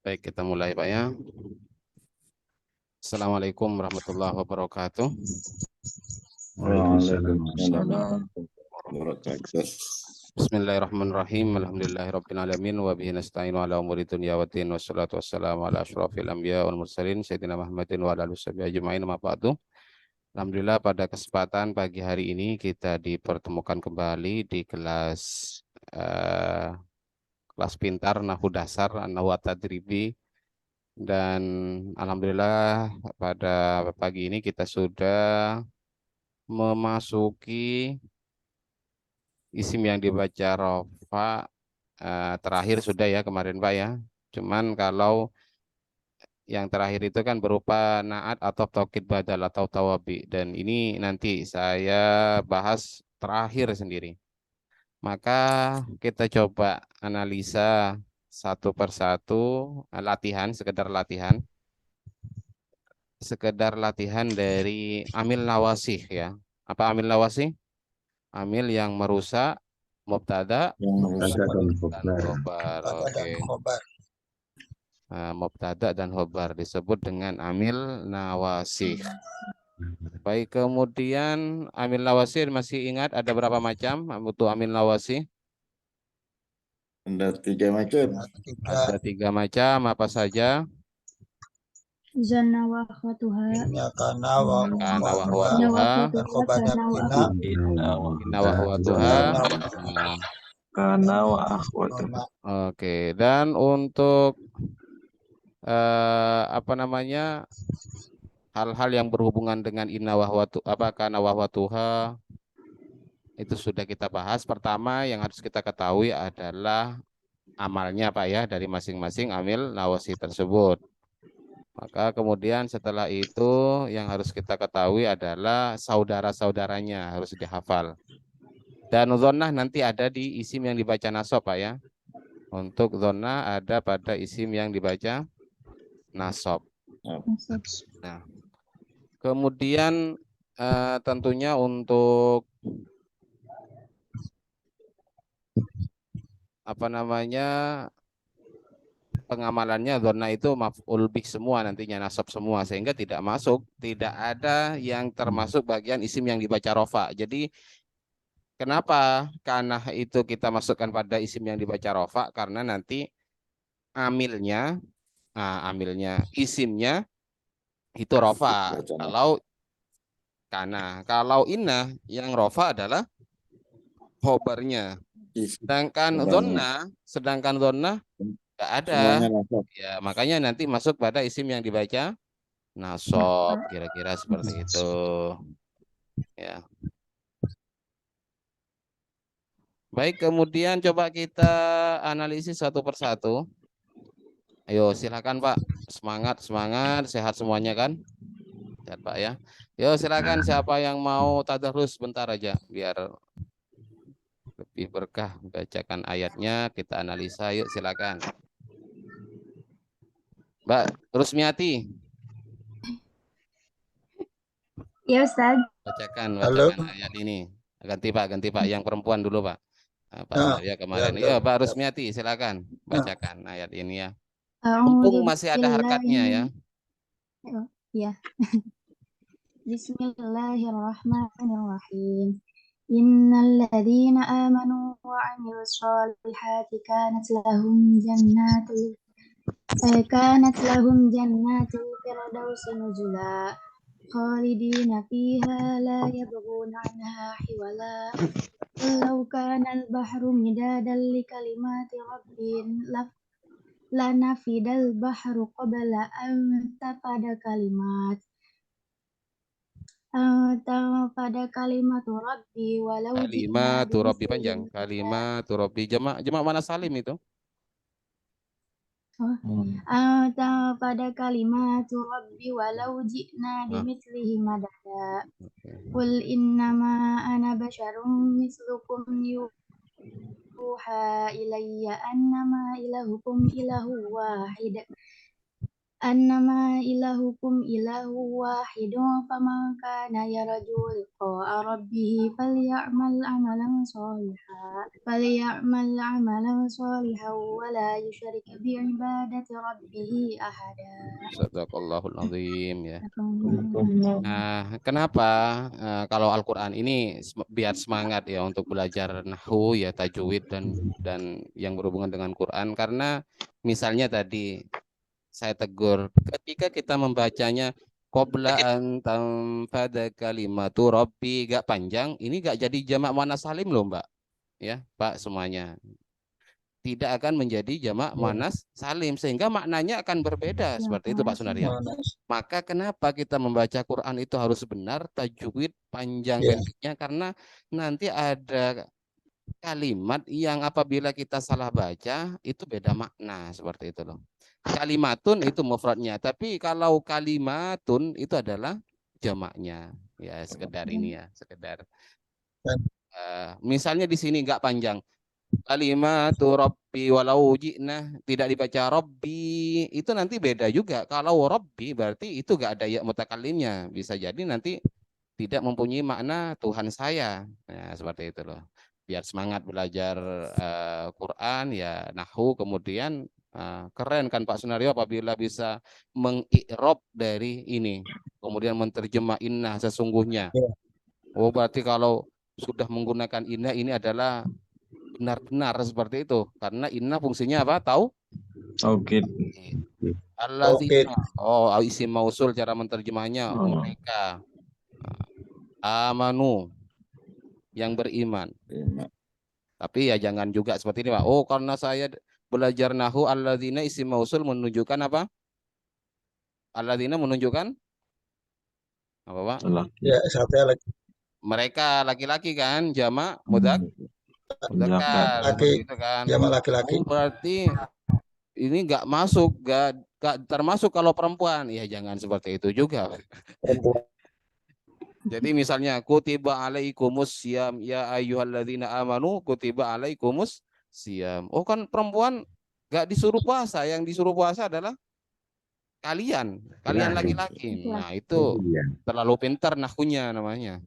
Baik, kita mulai Pak ya. Assalamualaikum warahmatullahi wabarakatuh. Waalaikumsalam wabarakatuh. Bismillahirrahmanirrahim. Alhamdulillahirabbil alamin wa bihi nasta'inu ala umuri dunya waddin wassalatu wassalamu ala asyrofil anbiya wal mursalin sayyidina Muhammadin wa ala alihi washabihi ajmain amma ba'du. Alhamdulillah pada kesempatan pagi hari ini kita dipertemukan kembali di kelas pintar Nahwu dasar Nahwu at-tadribi. Dan alhamdulillah pada pagi ini kita sudah memasuki isim yang dibaca rofa terakhir sudah ya kemarin Pak ya. Cuman kalau yang terakhir itu kan berupa naat atau taukid badal atau tawabi, dan ini nanti saya bahas terakhir sendiri. Maka kita coba analisa satu persatu, sekedar latihan dari amil nawasih ya. Apa amil nawasih? Amil yang merusak mubtada dan khobar. Oke. Mubtada dan khobar disebut dengan amil nawasih. Baik, kemudian amil nawasih masih ingat ada berapa macam untuk amil nawasih? Ada 3 macam. Ada 3 macam, apa saja? Zanna wa akhwatuha. Kana wa akhwatuha. dan khobarnya Inna wa akhwatuha. Kana wa akhwatuha. Oke, dan untuk apa namanya, hal-hal yang berhubungan dengan inna wahwatu apa kana wahwatuha itu sudah kita bahas. Pertama yang harus kita ketahui adalah amalnya Pak ya dari masing-masing amil nawasi tersebut. Maka kemudian setelah itu yang harus kita ketahui adalah saudara-saudaranya harus dihafal. Dan dhonnah nanti ada di isim yang dibaca nasab Pak ya. Untuk dhonnah ada pada isim yang dibaca nasab. Nah, kemudian tentunya untuk apa namanya pengamalannya dhonna itu maf'ul bih semua nantinya, nasab semua, sehingga tidak ada yang termasuk bagian isim yang dibaca rofa. Jadi kenapa kana itu kita masukkan pada isim yang dibaca rofa? Karena nanti amilnya isimnya itu rofa. Kalau inna yang rofa adalah khobarnya. Sedangkan dhonna nggak ada. Ya, makanya nanti masuk pada isim yang dibaca nasab, kira-kira seperti itu. Ya. Baik, kemudian coba kita analisis satu persatu. Ayo, silakan Pak. Semangat, sehat semuanya kan? Sehat Pak ya. Yo, silakan siapa yang mau tadarus bentar aja biar lebih berkah bacakan ayatnya, kita analisa. Yuk silakan. Mbak Rusmiati. Ya Ustaz. Bacakan ayat ini. Ganti Pak, yang perempuan dulu Pak. Pak Surya kemarin. Ya, Pak Rusmiati silakan bacakan ayat ini ya. Mumpung masih ada harkatnya ya. Ya. Bismillahirrahmanirrahim. Innal ladzina amanu wa 'amilus shalihati kanat lahum jannatul firdausi nuzula khalidina fiha la yabghuna 'anha hiwala walau kana al-bahru midadan li kalimati rabbin lanafidal bahru qabla an pada kalimat Rabbi walau kalimat Rabbi panjang. Kalimat Rabbi jamak mana salim itu? Pada kalimat Rabbi walau ji'na bimithlihi madada. Qul innama ana basyarum mislukum yuha ilayya annama ilahukum ilahu wahid. أنما إلهكم إله واحد فمن كان يرجو لقاء ربه فليعمل عملا ولا يشرك بعبادة ربه أحدا. Sadaqallahul azim ya. Nah, kenapa kalau Al-Quran ini biar semangat ya untuk belajar nahwu ya tajwid dan yang berhubungan dengan Quran, karena misalnya tadi saya tegur ketika kita membacanya qabla an tanfada kalimatu rabbi gak panjang, ini gak jadi jamak muannas salim loh Mbak ya Pak semuanya, tidak akan menjadi jamak muannas salim sehingga maknanya akan berbeda seperti itu Pak Sunario. Maka kenapa kita membaca Quran itu harus benar tajwid panjang pendeknya, karena nanti ada kalimat yang apabila kita salah baca itu beda makna seperti itu loh. Kalimatun itu mufradnya, tapi kalau kalimatun itu adalah jamaknya. Ya sekedar ini ya, sekedar. Misalnya di sini nggak panjang. Kalimatu Rabbi walau ji'na, tidak dibaca Rabbi, itu nanti beda juga. Kalau Rabbi berarti itu nggak ada ya mutakallimnya. Bisa jadi nanti tidak mempunyai makna Tuhan saya. Nah, seperti itu loh. Biar semangat belajar Quran ya nahwu, kemudian keren kan Pak Sunario apabila bisa mengi'rab dari ini, kemudian menterjemah inna sesungguhnya. Oh berarti kalau sudah menggunakan inna ini adalah benar-benar seperti itu, karena inna fungsinya apa tahu? Oke. Allazina. Oh isim mausul cara menterjemahnya mereka. Amanu yang beriman. Tapi ya jangan juga seperti ini Pak. Oh karena saya belajar nahwu alladzina isim mausul menunjukkan apa? Alladzina menunjukkan apa Pak? Ya, saya lagi. Mereka laki-laki kan, jamak mudzakkar seperti itu kan. Jamak laki-laki. Oh, berarti ini nggak masuk, nggak termasuk kalau perempuan. Ya jangan seperti itu juga. Jadi misalnya kutiba alaikumus siyam ya ayyuhalladzina amanu kutiba alaikumus siyam. Oh kan perempuan nggak disuruh puasa, yang disuruh puasa adalah kalian laki-laki. Nah, itu terlalu pintar nahwunya namanya.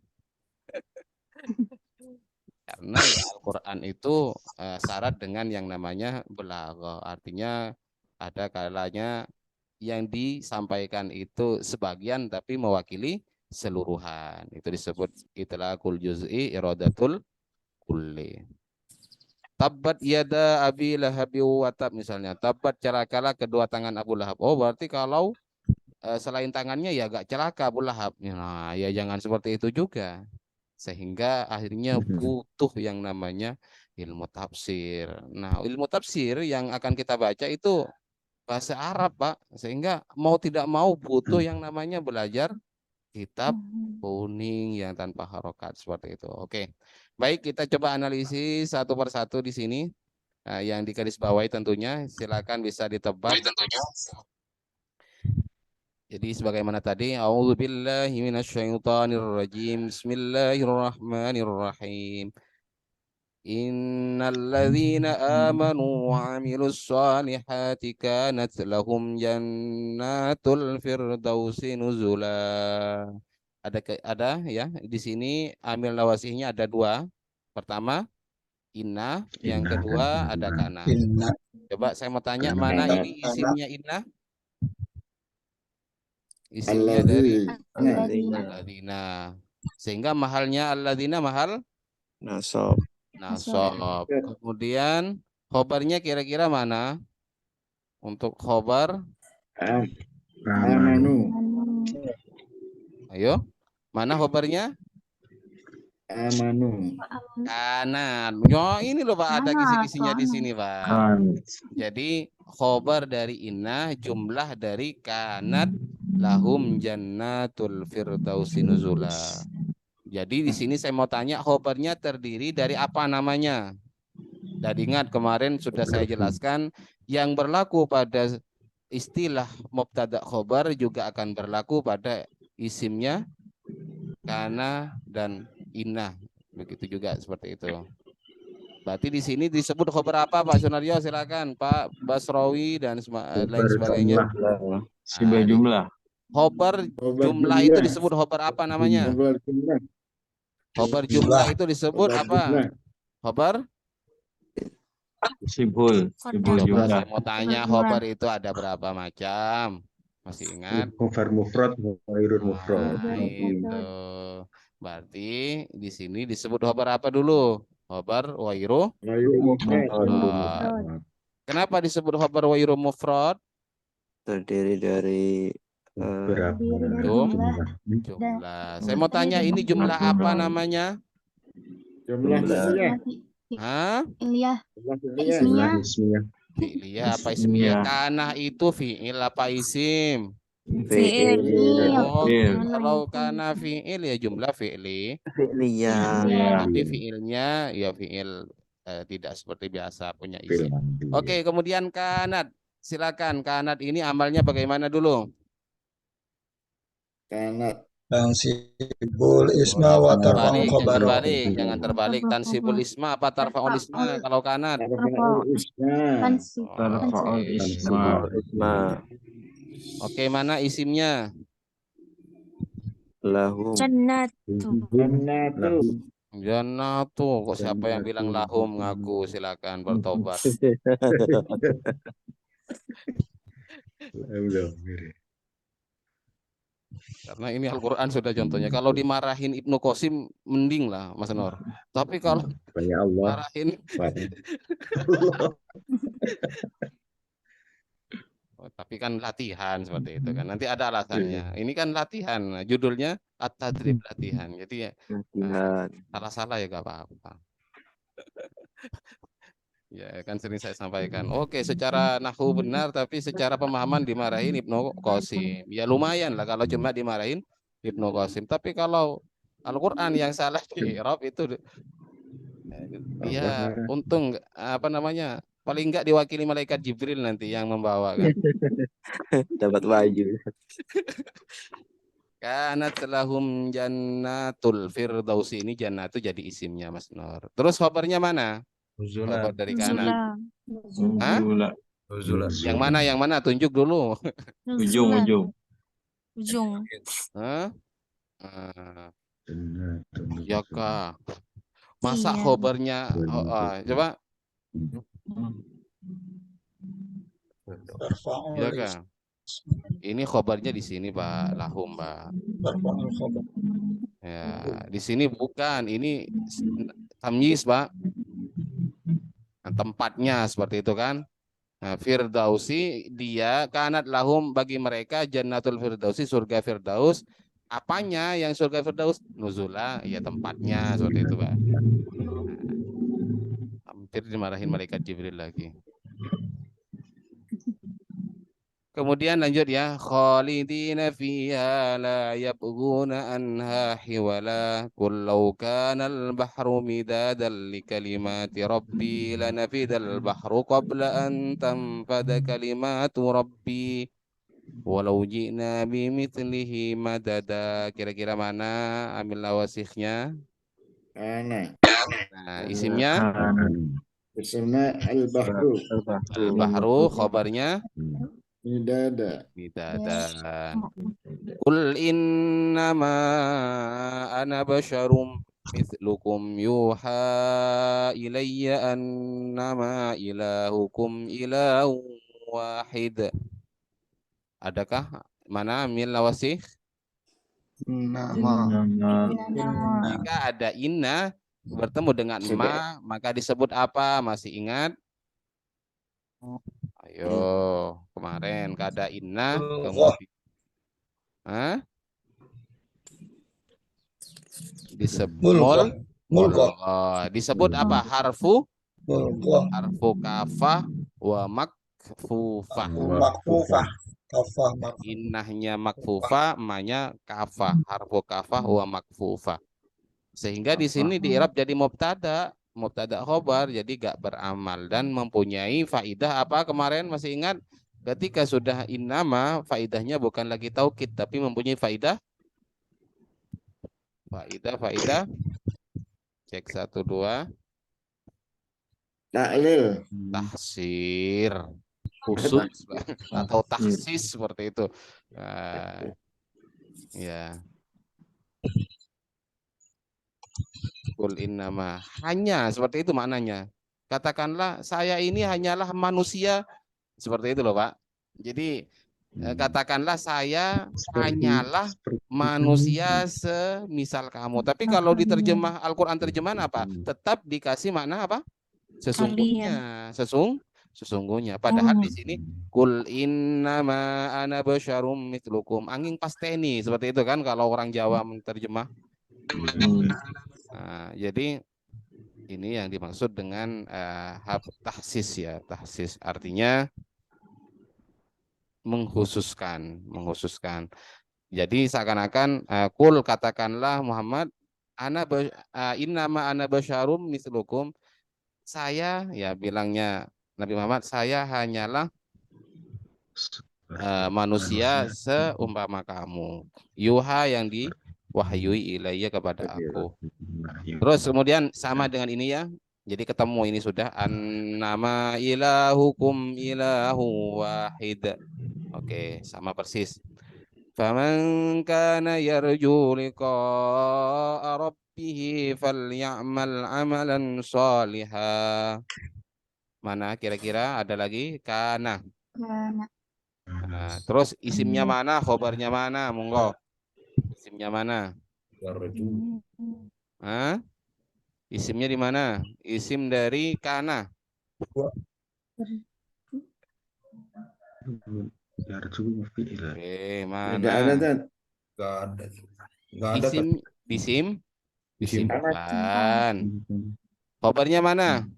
Karena ya Al-Quran itu syarat dengan yang namanya balaghah. Artinya ada kalanya yang disampaikan itu sebagian tapi mewakili seluruhan. Itu disebut itlaqul juz'i iradatul kulli. Tabbat yada abi lahabi wa tab misalnya. Tabbat celakalah kedua tangan Abu Lahab. Oh berarti kalau selain tangannya ya gak celaka Abu Lahab. Nah ya jangan seperti itu juga. Sehingga akhirnya butuh yang namanya ilmu tafsir. Nah ilmu tafsir yang akan kita baca itu bahasa Arab Pak. Sehingga mau tidak mau butuh yang namanya belajar kitab kuning yang tanpa harokat seperti itu. Oke, baik kita coba analisis satu persatu di sini. Nah, yang digarisbawahi tentunya silakan bisa ditebak. Jadi sebagaimana tadi, A'udzubillahi minasyaitonirrajim. Bismillahirrahmanirrahim. Innalladzina amanu wa 'amilus solihati kanat lahum jannatul firdausi nuzula. Ada ya di sini amil nawasihnya ada dua. Pertama inna, yang kedua ada kana. Coba saya mau tanya mana ini isimnya inna? Isimnya dari alladzina. Sehingga mahalnya alladzina mahal Nasab. nasab. Kemudian khobarnya kira-kira mana? Untuk khobar Amanu. ayo. Mana khobarnya? Amanu. Kanan. Yo, ini loh Pak, ada kisi-kisinya di sini Pak. Jadi khobar dari inna, jumlah dari kanat lahum jannatul firdausi nuzula. Jadi di sini saya mau tanya khobarnya terdiri dari apa namanya? Dan ingat kemarin sudah saya jelaskan yang berlaku pada istilah mubtada khobar juga akan berlaku pada isimnya kana dan inna. Begitu juga seperti itu. Berarti di sini disebut khobar apa Pak Sunario? Silakan Pak Basrawi dan lain sebagainya. Sebuah jumlah. Khobar jumlah itu disebut khobar apa namanya? Khobar jumlah itu disebut apa? Khobar? Sibul Coba jumlah. saya mau tanya, khobar itu ada berapa macam? Masih ingat? Khobar mufrad, ghairul mufrad. Nah, itu. Berarti di sini disebut khobar apa dulu? Khobar wairu mufrad. Kenapa disebut khobar wairu mufrad? Terdiri dari Berapa jumlah. Saya mau tanya, ini jumlah apa namanya? Hah? Ismiyah. Fi'liyah apa ismiyah? Kanah itu fi'il apa isim? fi'il. Oh, Fi'il. kalau kana fi'il ya jumlah fi'li. Fi'liyah. Tapi fi'ilnya ya fi'il tidak seperti biasa punya isim. Oke, kemudian kanat. Silakan, kanat ini amalnya bagaimana dulu? Kanat Tansibul isma wa tarfa'u Jangan khabar. terbalik, jangan terbalik. Tansibul isma apa tarfa'ul isma kalau kanat? Tarfa'ul isma. Isma. Oke, mana isimnya? Lahum. Jannatu. Kok siapa yang bilang lahum ngaku? Silakan bertobat. Karena ini Al-Quran sudah contohnya. Kalau dimarahin Ibnu Qasim mending lah Mas Nur. Tapi kalau banyak Allah. marahin tapi kan latihan seperti itu kan. Nanti ada alasannya. Ini kan latihan. Nah, judulnya At-Tadrib, latihan. Jadi ya salah-salah ya gak apa-apa. Ya kan sering saya sampaikan. Oke, secara nahwu benar tapi secara pemahaman dimarahin Ibnu Qasim. Ya lumayan lah kalau cuma dimarahin Ibnu Qasim. Tapi kalau Al-Qur'an yang salah di i'rab itu ya untung apa namanya? Paling enggak diwakili malaikat Jibril nanti yang membawa kan. Dapat baju. Kanat lahum jannatul firdausi, ini jannatu jadi isimnya Mas Nur. Terus khabarnya mana? Khabar dari kanan. Hah? Yang mana? Yang mana? Tunjuk dulu. Ujung. Hah? Ya kah? Masa khabarnya coba. Ya kah? Ini khabarnya di sini Pak, lahum Pak. Ya, di sini bukan, ini tamyiz Pak. Nah, tempatnya seperti itu kan. Nah, Firdausi dia kanat lahum bagi mereka jannatul firdausi, surga firdaus. Apanya yang surga firdaus? Nuzula, ya tempatnya seperti itu Pak. Nah, hampir dimarahin malaikat Jibril lagi. Kemudian lanjut ya, khalidina fiha la yabghuna anha hiwala qul law kana al-bahru midadan li kalimati rabbi lanafida al-bahru qabla an tanfada kalimatu rabbi walau ji'na bimithlihi madada. Kira-kira mana amil nawasikhnya? Ana. Nah, isimnya Isma al-bahru. al-bahru, khabarnya Midada. Qul innama ana basyarum mithlukum yuha ilayya annama ilahukum ilahu wahid. Adakah mana mil nawasih? Jika ada inna bertemu dengan ma, maka disebut apa? Masih ingat? Ayo, kemarin kada inna kemudian disebut disebut apa? Harfu kafah wa makfufah. Innahnya makfufah, manya kafah. Harfu kafah wa makfufah. Sehingga di sini di i'rab jadi mubtada khobar, jadi gak beramal dan mempunyai faidah apa kemarin masih ingat? Ketika sudah innama, faidahnya bukan lagi taukid tapi mempunyai faidah. Cek 1 2. Ta'lil. Tahsir. khusus atau taksis seperti itu. Ya. Qul innama, hanya seperti itu maknanya. Katakanlah saya ini hanyalah manusia, seperti itu loh Pak. Jadi katakanlah saya hanyalah manusia semisal kamu. Tapi kalau diterjemah Al-Quran terjemahan apa? Tetap dikasih makna apa? Sesungguhnya, sesungguhnya. Padahal di sini kul innama ana basyarum mitlukum. Angin pasteni seperti itu kan kalau orang Jawa menerjemah. Nah, jadi ini yang dimaksud dengan tahsis ya, tahsis artinya mengkhususkan. Jadi seakan-akan kul katakanlah Muhammad innama ana basyarum mislukum, saya ya bilangnya Nabi Muhammad, saya hanyalah manusia seumpama kamu. Yuha yang diwahyui ilayya kepada aku. Terus kemudian sama dengan ini ya. Jadi ketemu ini sudah annama ilahukum ilahu wahid. Oke, sama persis. Faman kana yarju liqa'a rabbih falyamal amalan shaliha. Mana kira-kira ada lagi? Kana. Nah, terus isimnya mana? Khobarnya mana? Monggo. Isimnya mana? Hah? Isimnya di mana? Isim dari kana. Oke, mana? Isim bukan. Khobarnya mana?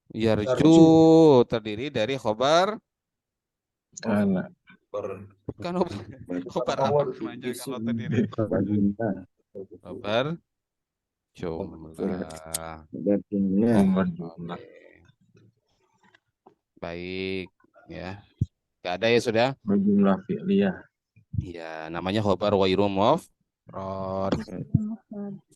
Yarju terdiri dari khobar bukan khobar apa namanya kalau terdiri khobar jumlah. Baik ya. Gak ada ya sudah? Jumlah fi'liyah. Ya, namanya khobar ghairu mufrad.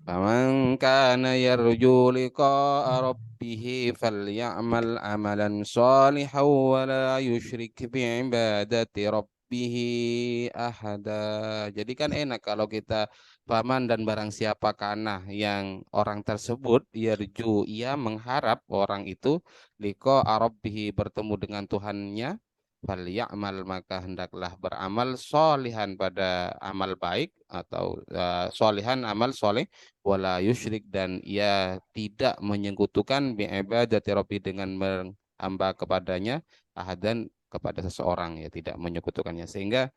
Faman kana yarju liqa'a rabbih falyamal amalan shalihan wa la yusyrik bi'ibadati rabbih ahada. Jadi kan enak kalau kita paman dan barang siapa kana yang orang tersebut yarju, ia mengharap orang itu liqa'a rabbih bertemu dengan Tuhannya, falyamal maka hendaklah beramal sholihan pada amal baik atau sholihan amal soleh, wala yusyrik dan ia tidak menyekutukan bi'ibadati rabbi dengan menghamba kepadanya ahadan kepada seseorang, ya tidak menyekutukannya. Sehingga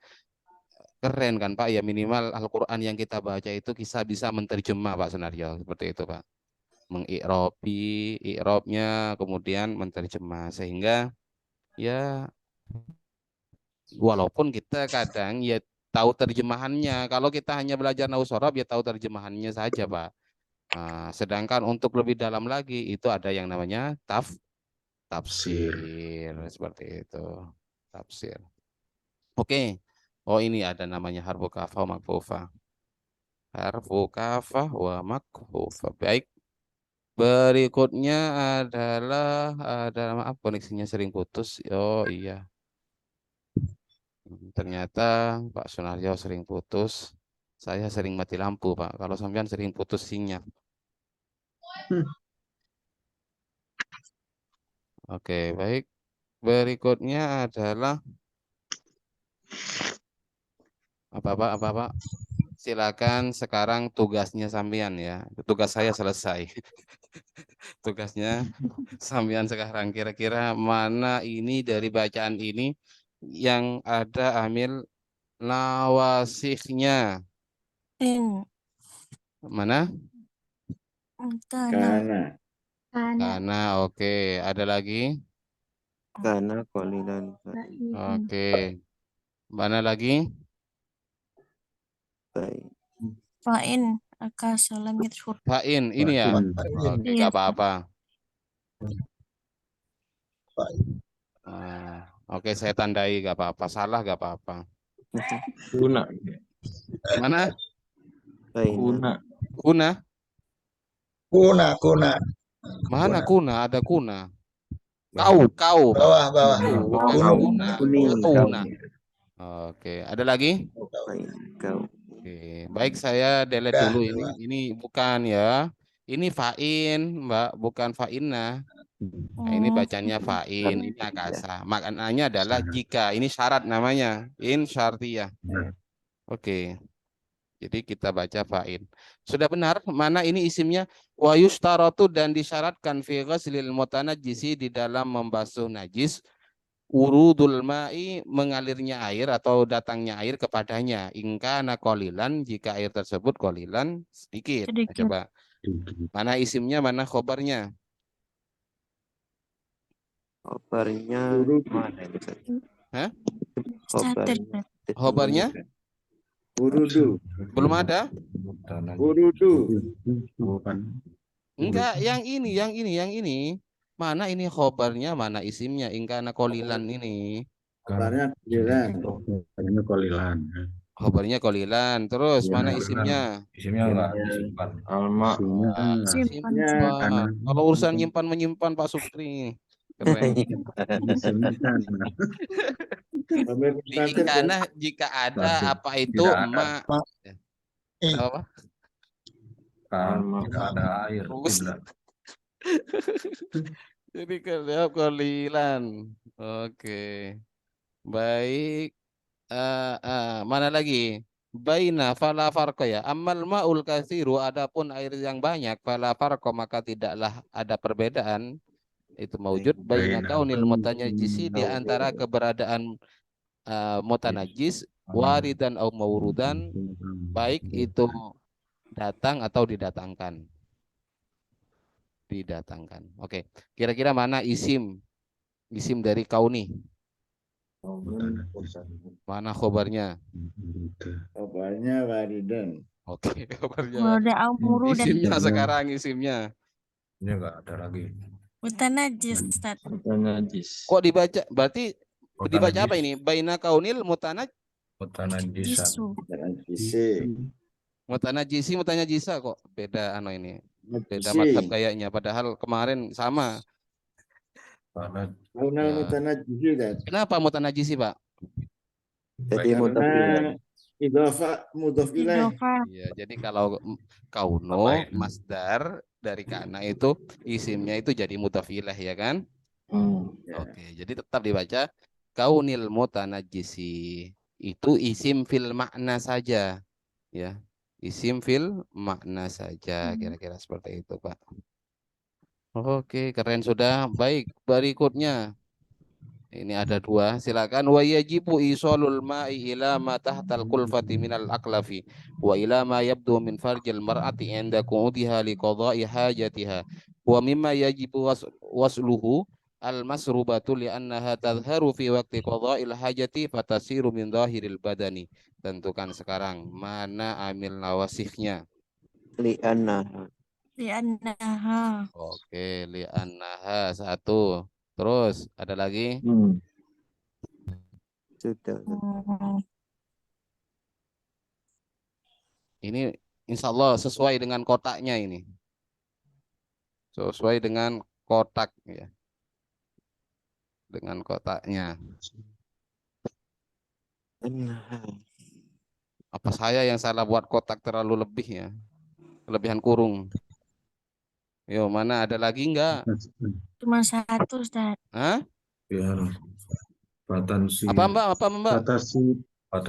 keren kan Pak ya, minimal Al-Quran yang kita baca itu bisa menerjemah Pak Sunaryo, seperti itu Pak, mengi'robi i'robnya kemudian menerjemah, sehingga ya walaupun kita kadang ya tahu terjemahannya. Kalau kita hanya belajar nahwu shorof ya tahu terjemahannya saja, Pak. Nah, sedangkan untuk lebih dalam lagi itu ada yang namanya tafsir seperti itu. Tafsir. Oke. Oh, ini ada namanya harfu kafah wa makfufah. Harfu kafah wa makfufah. Baik. Berikutnya adalah maaf koneksinya sering putus. Oh iya. Ternyata Pak Sunaryo sering putus. Saya sering mati lampu, Pak. Kalau sampean sering putus sinyal. Oke, baik. Berikutnya adalah apa? Silakan sekarang tugasnya sampean ya. Tugas saya selesai. Tugasnya sampean sekarang kira-kira mana ini dari bacaan ini yang ada amil nawasihnya. Mana? Karena oke. Ada lagi? Karena qalilan. Oke. Mana lagi? Fa'in akasalam yadhur. Fa'in ini ya. Oke, nggak apa-apa. Oke, saya tandai nggak apa-apa. Salah nggak apa-apa. Guna. Mana? Guna. Kuna. Kuna. Mana Kuna. kuna? Ada kuna. Kau, Pak. Bawah. Kau, bukan Kau. kuna. Kuning. Kauna. Oke, ada lagi? Baik, kau. Oke, baik saya delete Dah, dulu dua. ini bukan ya. Ini fa'in, Mbak, bukan fa'inna. Nah, ini Oh, bacanya fa'in, ini Ya. akasa. Maknanya adalah jika. Ini syarat namanya. In syartiyah. Nah, Oke. Jadi kita baca fa'in. Sudah benar, mana ini isimnya? Wa yustaratu dan disyaratkan fi ghaslil mutanajjisi di dalam membasuh najis urudul ma'i mengalirnya air atau datangnya air kepadanya. Ingka nakolilan jika air tersebut kolilan sedikit. Nah, sedikit. coba mana isimnya, mana khobarnya? Khobarnya mana ini, Ustaz? Hah? Satir. Khobarnya. Khobarnya Urudu. belum ada? Urudu. bukan. Enggak, yang ini. Mana ini khobarnya, mana isimnya? Ingka nakolilan ini. Kabarnya kelilan. Ini kolilan. Khobarnya kolilan. Terus mana isimnya? Isimnya enggak disimpan. Alma. Isinya Simpan. Ya. Wah, kalau urusan menyimpan Pak Sukri. Keren. isinya kan. Sambil substantif ya. Karena jika ada Substantif. apa itu Tidak ada. ma I. apa? Alma. Tidak ada air. Rumus. Tidak. Jadi kerja kolilan. Oke. Baik. Mana lagi? Baina fala farqa ya. Ammal ma'ul katsiru, adapun air yang banyak fala farqa maka tidaklah ada perbedaan. Itu mewujud baina kaunil mutanajjisi di antara keberadaan mutanajjis waridan au mawrudan, baik itu datang atau didatangkan. Oke, kira-kira mana isim dari kauni? Mana khobarnya? Kabarnya waridan. Oke, khobarnya. Murda amuru dan Isimnya sekarang isimnya. Ini enggak ada lagi. mutanajis, Ustaz. Najis. Kok dibaca? Berarti dibaca Mutanajis. apa ini? Baina kaunil Mutanajjisa. Jisu. Dan visi. mutanajisa kok beda ini. Beda Najisi. madhab kayaknya. Padahal kemarin sama. Karena Kaunal Ya. mutanajjisi dan. Kenapa mutanajisi, Pak? Jadi Karena mutafil. idhofah mudhof ilaih. Idofa. Iya, jadi kalau kauno Apa ya? masdar dari kana itu isimnya itu jadi mudhaf ilaih ya kan? Ya. Oke, jadi tetap dibaca kaunil mutanajjisi. Itu isim fil makna saja. Ya. Isim fil makna saja, kira-kira seperti itu, Pak. Oke, keren sudah. Baik, berikutnya. Ini ada dua, silakan. Wa yajibu isolul ma'i ila ma tahtal kulfati minal aklafi wa ila ma yabdu min farjil mar'ati inda qu'udiha li qada'i hajatiha wa mimma yajibu wasluhu al masrubatu li annaha tadharu fi waqti qada'il hajati fatasiru min dhahiril badani. Tentukan sekarang mana amil nawasihnya. Li'annaha. Li'annaha. Oke, li annaha satu. Terus ada lagi? Sudah. Ini insya Allah sesuai dengan kotaknya ini. Sesuai dengan kotak ya. Dengan kotaknya. Annaha. Apa saya yang salah buat kotak terlalu lebih ya? Kelebihan kurung. Yo, mana ada lagi enggak? Cuma satu, Ustaz. Hah? biar batansi. Apa Mbak? Batasi,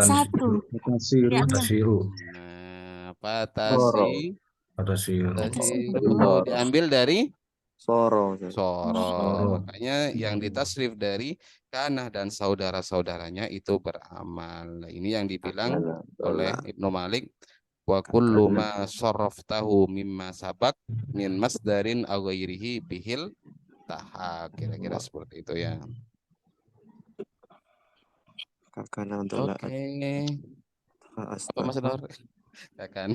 Satu. batasi, Ya, Batasiru. Nah, batasi. Batasiru. Batasiru diambil dari Soro. Soro. Makanya yang ditasrif dari Kanah dan saudara-saudaranya itu beramal. Nah, ini yang dibilang oleh Ibnu Malik, wa kullu ma sarraftahu mimma sabak min masdarin aw ghairihi bihil tahak. Kira-kira seperti itu ya. Kakana untuk Oke. Apa Astaga. Mas Nur? Ya kan.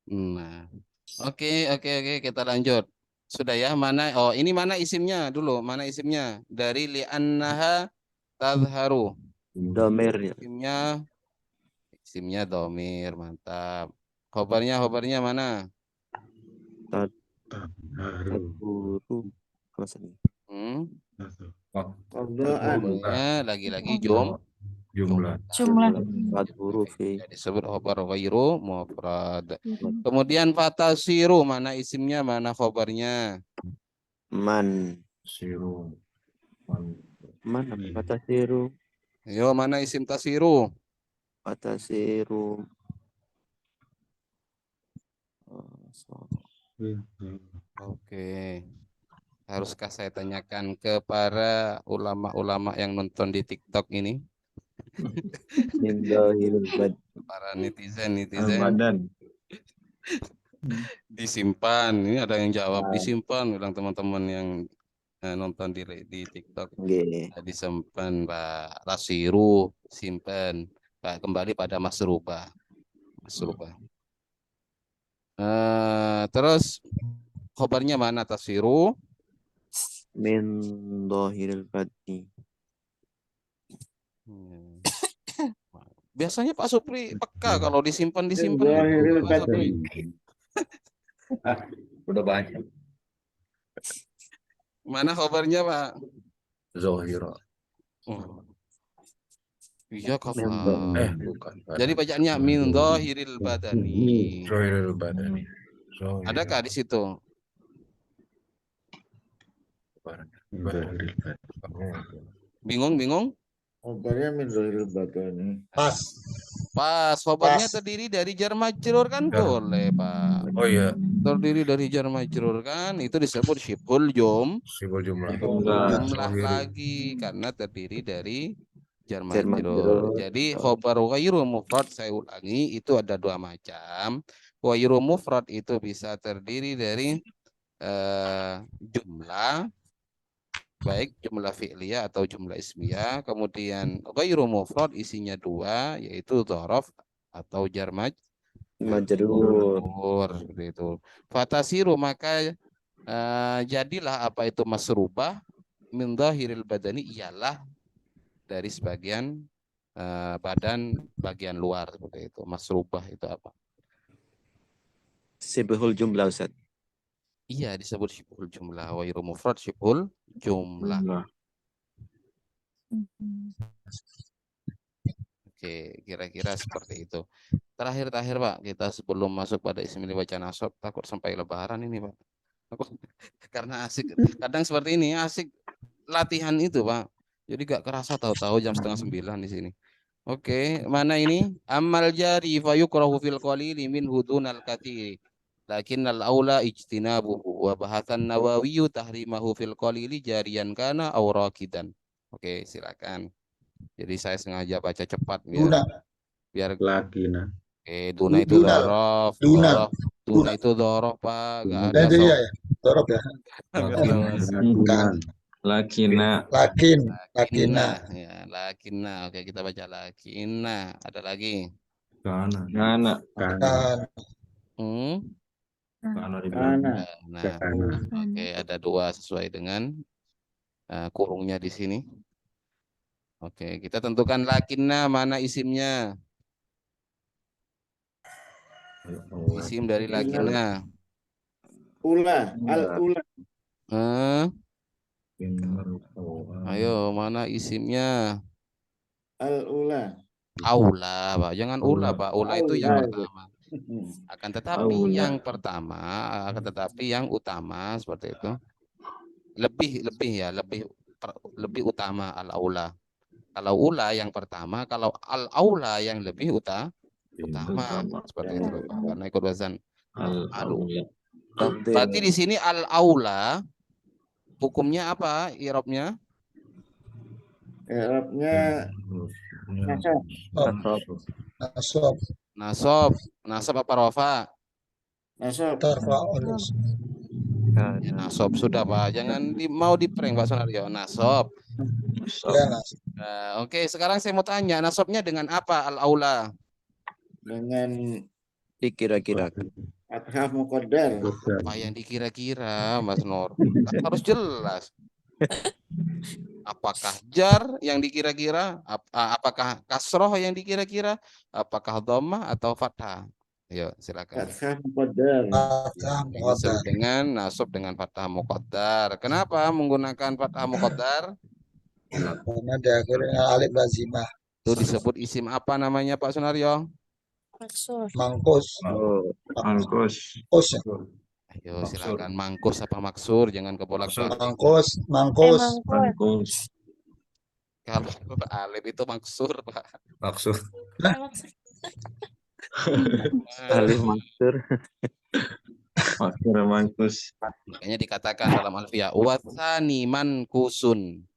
Nah. Oke, kita lanjut. Sudah ya, mana? Oh, ini mana isimnya dulu? Mana isimnya? Dari li'annaha tadharu. Domir ya. Isimnya domir, mantap. Khobarnya mana? Tadharu. Guru. Apa sih? Qadaan. Khobarnya lagi-lagi Jumlah. Jumlah. Empat huruf. ya, disebut khobar ghairu mufrad. Kemudian fatasiru, mana isimnya, mana khobarnya? Man. Siru. Mana kata siru? Yo, mana isim tasiru? Kata siru. Oke. Haruskah saya tanyakan ke para ulama-ulama yang nonton di TikTok ini? Mindahil bad. Para netizen. Al-badan. Disimpan. Ini ada yang jawab disimpan, bilang teman-teman yang nonton di TikTok. Nggih. Disimpan, Pak. Tasiru, simpan. Pak, kembali pada masrubah. Terus khobarnya mana tasiru? Min dhahiril badni. Biasanya Pak Supri peka kalau disimpan. Zahiril Pak Supri. Udah banyak. Mana khobarnya, Pak? Zohira. Oh. Iya, kafah. Bukan. Jadi bacaannya min dhahiril badani. Zohiril badani. Adakah di situ? Bingung? Khobarnya min zahiril badani. Pas, khobarnya terdiri dari jar majrur kan boleh, Pak. Oh iya. Terdiri dari jar majrur kan, itu disebut syibhul Sibul jumlah. jumlah lagi karena terdiri dari jar majrur. Jadi khobar ghairu mufrad, saya ulangi, itu ada dua macam. Ghairu mufrad itu bisa terdiri dari jumlah, baik jumlah fi'liyah atau jumlah ismiyah. Kemudian ghairu mufrad isinya dua, yaitu dzaraf atau jar majrur, seperti itu. Fatasiru, maka jadilah apa itu masrubah min dhahiril badani, ialah dari sebagian badan bagian luar, seperti itu. Masrubah itu apa? Sibhul jumlah, Ustaz. Iya, disebut syibhul jumlah. Ghairu mufrad syibhul jumlah. Oke, kira-kira seperti itu. Terakhir Pak, kita sebelum masuk pada ismil baca nasab, takut sampai lebaran ini, Pak. Karena asik, kadang seperti ini asik latihan itu, Pak. Jadi gak kerasa, tahu-tahu jam 8:30 di sini. Oke, mana ini? Amal jari fa yukrahu fil qalili min hudunal katsiri. Lakinnal aula ijtinabuhu wa bahasan Nawawi tahrimahu fil qalili jariyan kana aw rakidan. Oke, silakan. Jadi saya sengaja baca cepat biar Lakina. duna itu dhorof. Duna itu dhorof, Pak. Enggak ada Dorob ya. Lakina. Ya, lakina. Oke, kita baca lakina. Ada lagi? Kana. Kana. Oke, ada dua sesuai dengan kurungnya di sini. Oke, kita tentukan lakinna, mana isimnya? Isim dari lakinna. Al-ula. Ayo, mana isimnya? Al-ula. Aula, Pak. Jangan ula, Pak. Ula itu yang pertama. Akan tetapi yang utama seperti itu. Lebih utama al-aula. Kalau ula yang pertama, kalau al-aula yang lebih utama seperti itu, Pak. Karena ikut wazan al-aula. Berarti di sini al-aula hukumnya apa? I'rabnya? I'rabnya Nasab. Nasab apa rafa? nasab. Ya, nasab sudah, Pak. Jangan mau diprank, Pak Sonario. Nasab. Oke, sekarang saya mau tanya, nasabnya dengan apa al-aula? Dengan Dikira-kira. athaf muqaddar. Apa yang dikira-kira, Mas Nur? Kan harus jelas. Apakah jar yang dikira-kira? Apakah kasroh yang dikira-kira? Apakah dhammah atau fathah? Yuk, silakan. Fathah muqaddar. Fathah Ini disebut muqaddar. dengan nasab dengan fathah muqaddar. Kenapa menggunakan fathah muqaddar? Karena diakhiri dengan alif lazimah. Itu disebut isim apa namanya Pak Sunaryo? Maksud. Mangkus. Oh, Mangkus. Mangkus ya? Ayo Maksur. silakan mangkus apa maksur, jangan kebolak-balik. Mangkus. Mangkus. Mangkus. Kalau alif itu maksur, Pak. Maksud. alif maksur. Maksud mangkus. Makanya dikatakan dalam alfiah watsani mankusun.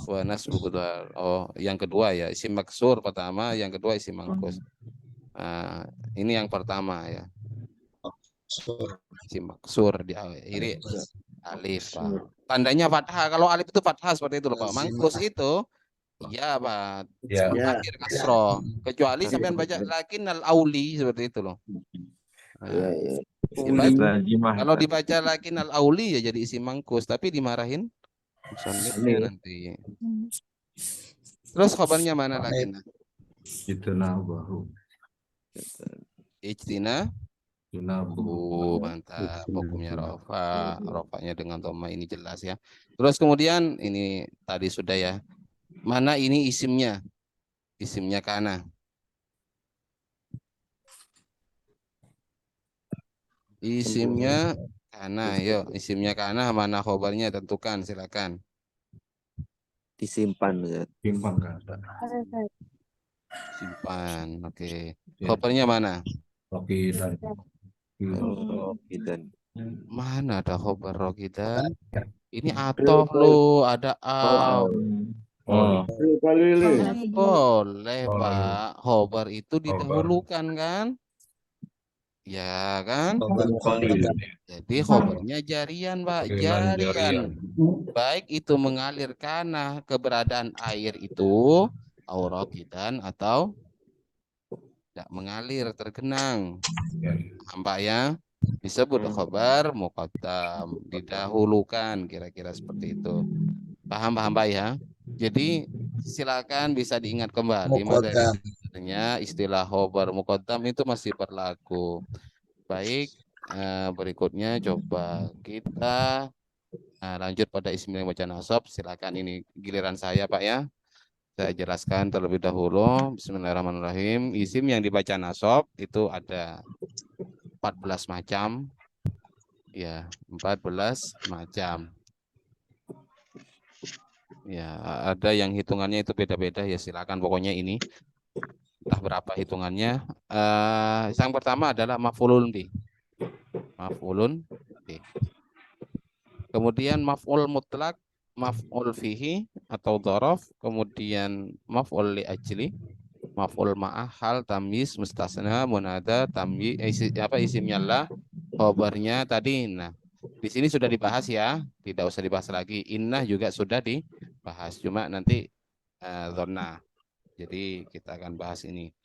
Wa nasbu kedua. Oh, yang kedua ya, isim maksur pertama, yang kedua isim mangkus. Nah, ini yang pertama ya. Isim maksur diakhiri alif, Pak. Tandanya fathah. Kalau alif itu fathah seperti itu loh, Pak. Mangkus itu iya, Pak. Ya. Ya. Akhir kasroh. Kecuali sampean baca lakinnal auli seperti itu loh. Nah, Ya, ya. Lazimah. kalau dibaca lakinnal auli ya jadi isim mangkus, tapi dimarahin musannifnya nanti. Terus khabarnya mana lakinna? Itu baru. Ijtina. Itu Mantap. Hukumnya rofa. Rofanya dengan dhamma ini jelas ya. Terus kemudian ini tadi sudah ya. Mana ini isimnya? Isimnya kana. Isimnya kana. Yuk, isimnya kana mana khobarnya tentukan silakan. Disimpan, Ustaz. timbang kan. Simpan. Oke. Ya. Khobarnya mana? Rocky dan Oh, dan Mana ada khobar rokidan? Ini atof lo, ada au. Oh, Qalili. Boleh, Oh, Pak. Khobar itu didahulukan kan? Ya kan? Jadi khobarnya jarian, Pak. Jarian. Jarian. Baik itu mengalir karena keberadaan air itu aurokidan atau tidak mengalir, tergenang. Nampak ya? Disebut khobar muqaddam, didahulukan, kira-kira seperti itu. Paham Pak ya? Jadi silakan bisa diingat kembali Muqaddam. materinya, istilah khobar muqaddam itu masih berlaku. Baik, berikutnya coba kita lanjut pada isim yang baca nasab. Silakan, ini giliran saya Pak ya. Saya jelaskan terlebih dahulu. Bismillahirrahmanirrahim. Isim yang dibaca nasab itu ada 14 macam. Ya, 14 macam. Ya, ada yang hitungannya itu beda-beda ya, silakan pokoknya ini. Entah berapa hitungannya. Yang pertama adalah maf'ulun bih. Maf'ulun bih. Kemudian maf'ul mutlak, maf'ul fihi atau dzaraf, kemudian maf'ul li ajli, maf'ul ma'ah, hal, tamyiz, mustasna, munada, tamyiz, isimnya lah, khabarnya tadi. Nah, di sini sudah dibahas ya, tidak usah dibahas lagi. Innah juga sudah dibahas, cuma nanti dzonna. Jadi kita akan bahas ini.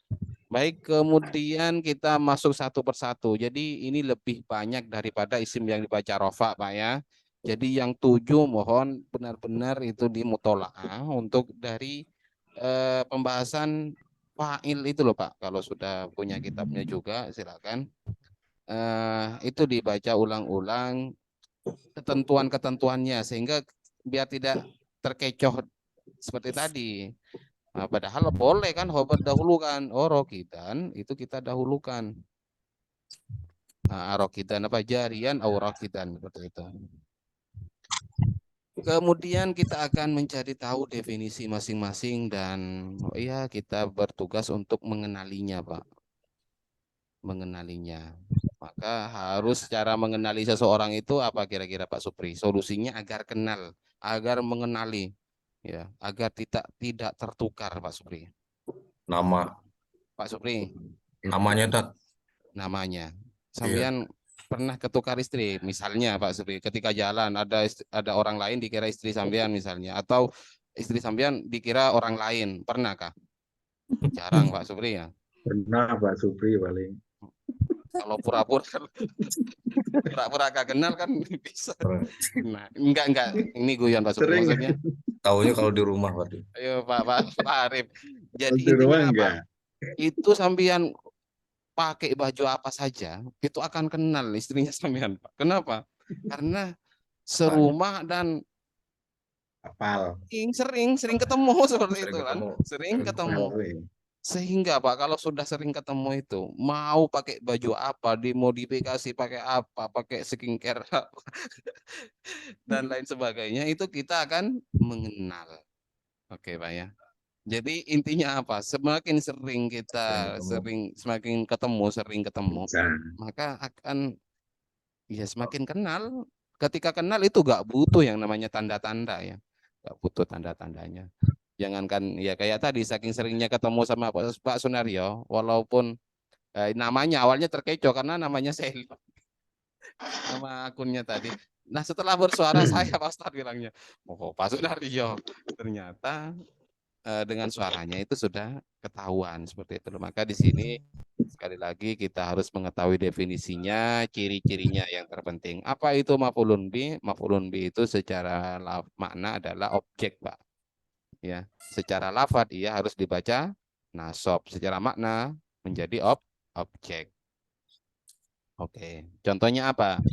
Baik, kemudian kita masuk satu persatu. Jadi ini lebih banyak daripada isim yang dibaca rofa, Pak ya. Jadi yang 7 mohon benar-benar itu dimutolaah untuk dari pembahasan fa'il itu loh Pak. Kalau sudah punya kitabnya juga silakan. Itu dibaca ulang-ulang ketentuan-ketentuannya sehingga biar tidak terkecoh seperti tadi. Nah, padahal boleh kan khobar dahulukan. Oh, rokidan itu kita dahulukan. Rokidan apa jarian au rokidan seperti itu. Kemudian kita akan mencari tahu definisi masing-masing dan ya kita bertugas untuk mengenalinya, Pak. Mengenalinya. Maka harus cara mengenali seseorang itu apa kira-kira Pak Supri? Solusinya agar kenal, agar mengenali, ya, agar tidak tertukar Pak Supri. nama Pak Supri, namanya Tat. namanya. Sampean pernah ketukar istri, misalnya Pak Supri, ketika jalan ada orang lain dikira istri sampean misalnya, atau istri sampean dikira orang lain, pernahkah? Jarang Pak Supri ya. Pernah Pak Supri paling. Kalau pura-pura kagak kenal kan bisa. Nah, enggak, ini guyon Pak Supri Sering. maksudnya. Taunya kalau di rumah berarti. Ayo Pak Arif. Jadi Di rumah intinya apa? enggak. Itu sampean pakai baju apa saja itu akan kenal istrinya sampean, Pak. Kenapa? Karena serumah dan Apal. sering ketemu seperti Sering itu kan, ketemu. sering ketemu. Apal, weh. Sehingga Pak, kalau sudah sering ketemu itu, mau pakai baju apa, dimodifikasi pakai apa, pakai skincare apa, dan lain sebagainya, itu kita akan mengenal. Oke Pak ya. Jadi intinya apa? Semakin sering kita semakin sering ketemu, Bisa. maka akan ya semakin kenal. Ketika kenal itu gak butuh yang namanya tanda-tanda ya, gak butuh tanda-tandanya. Jangankan ya kayak tadi saking seringnya ketemu sama Pak Sunario, walaupun namanya awalnya terkecoh karena namanya Sel, nama akunnya tadi. Nah setelah bersuara saya Pak Ustadz bilangnya, oh Pak Sunario, ternyata dengan suaranya itu sudah ketahuan seperti itu. Maka di sini sekali lagi kita harus mengetahui definisinya, ciri-cirinya yang terpenting. Apa itu maf'ulun bi? Maf'ulun bi itu secara makna adalah objek, Pak. Ya, secara lafadz ia harus dibaca nasab, secara makna menjadi objek. Oke, contohnya apa?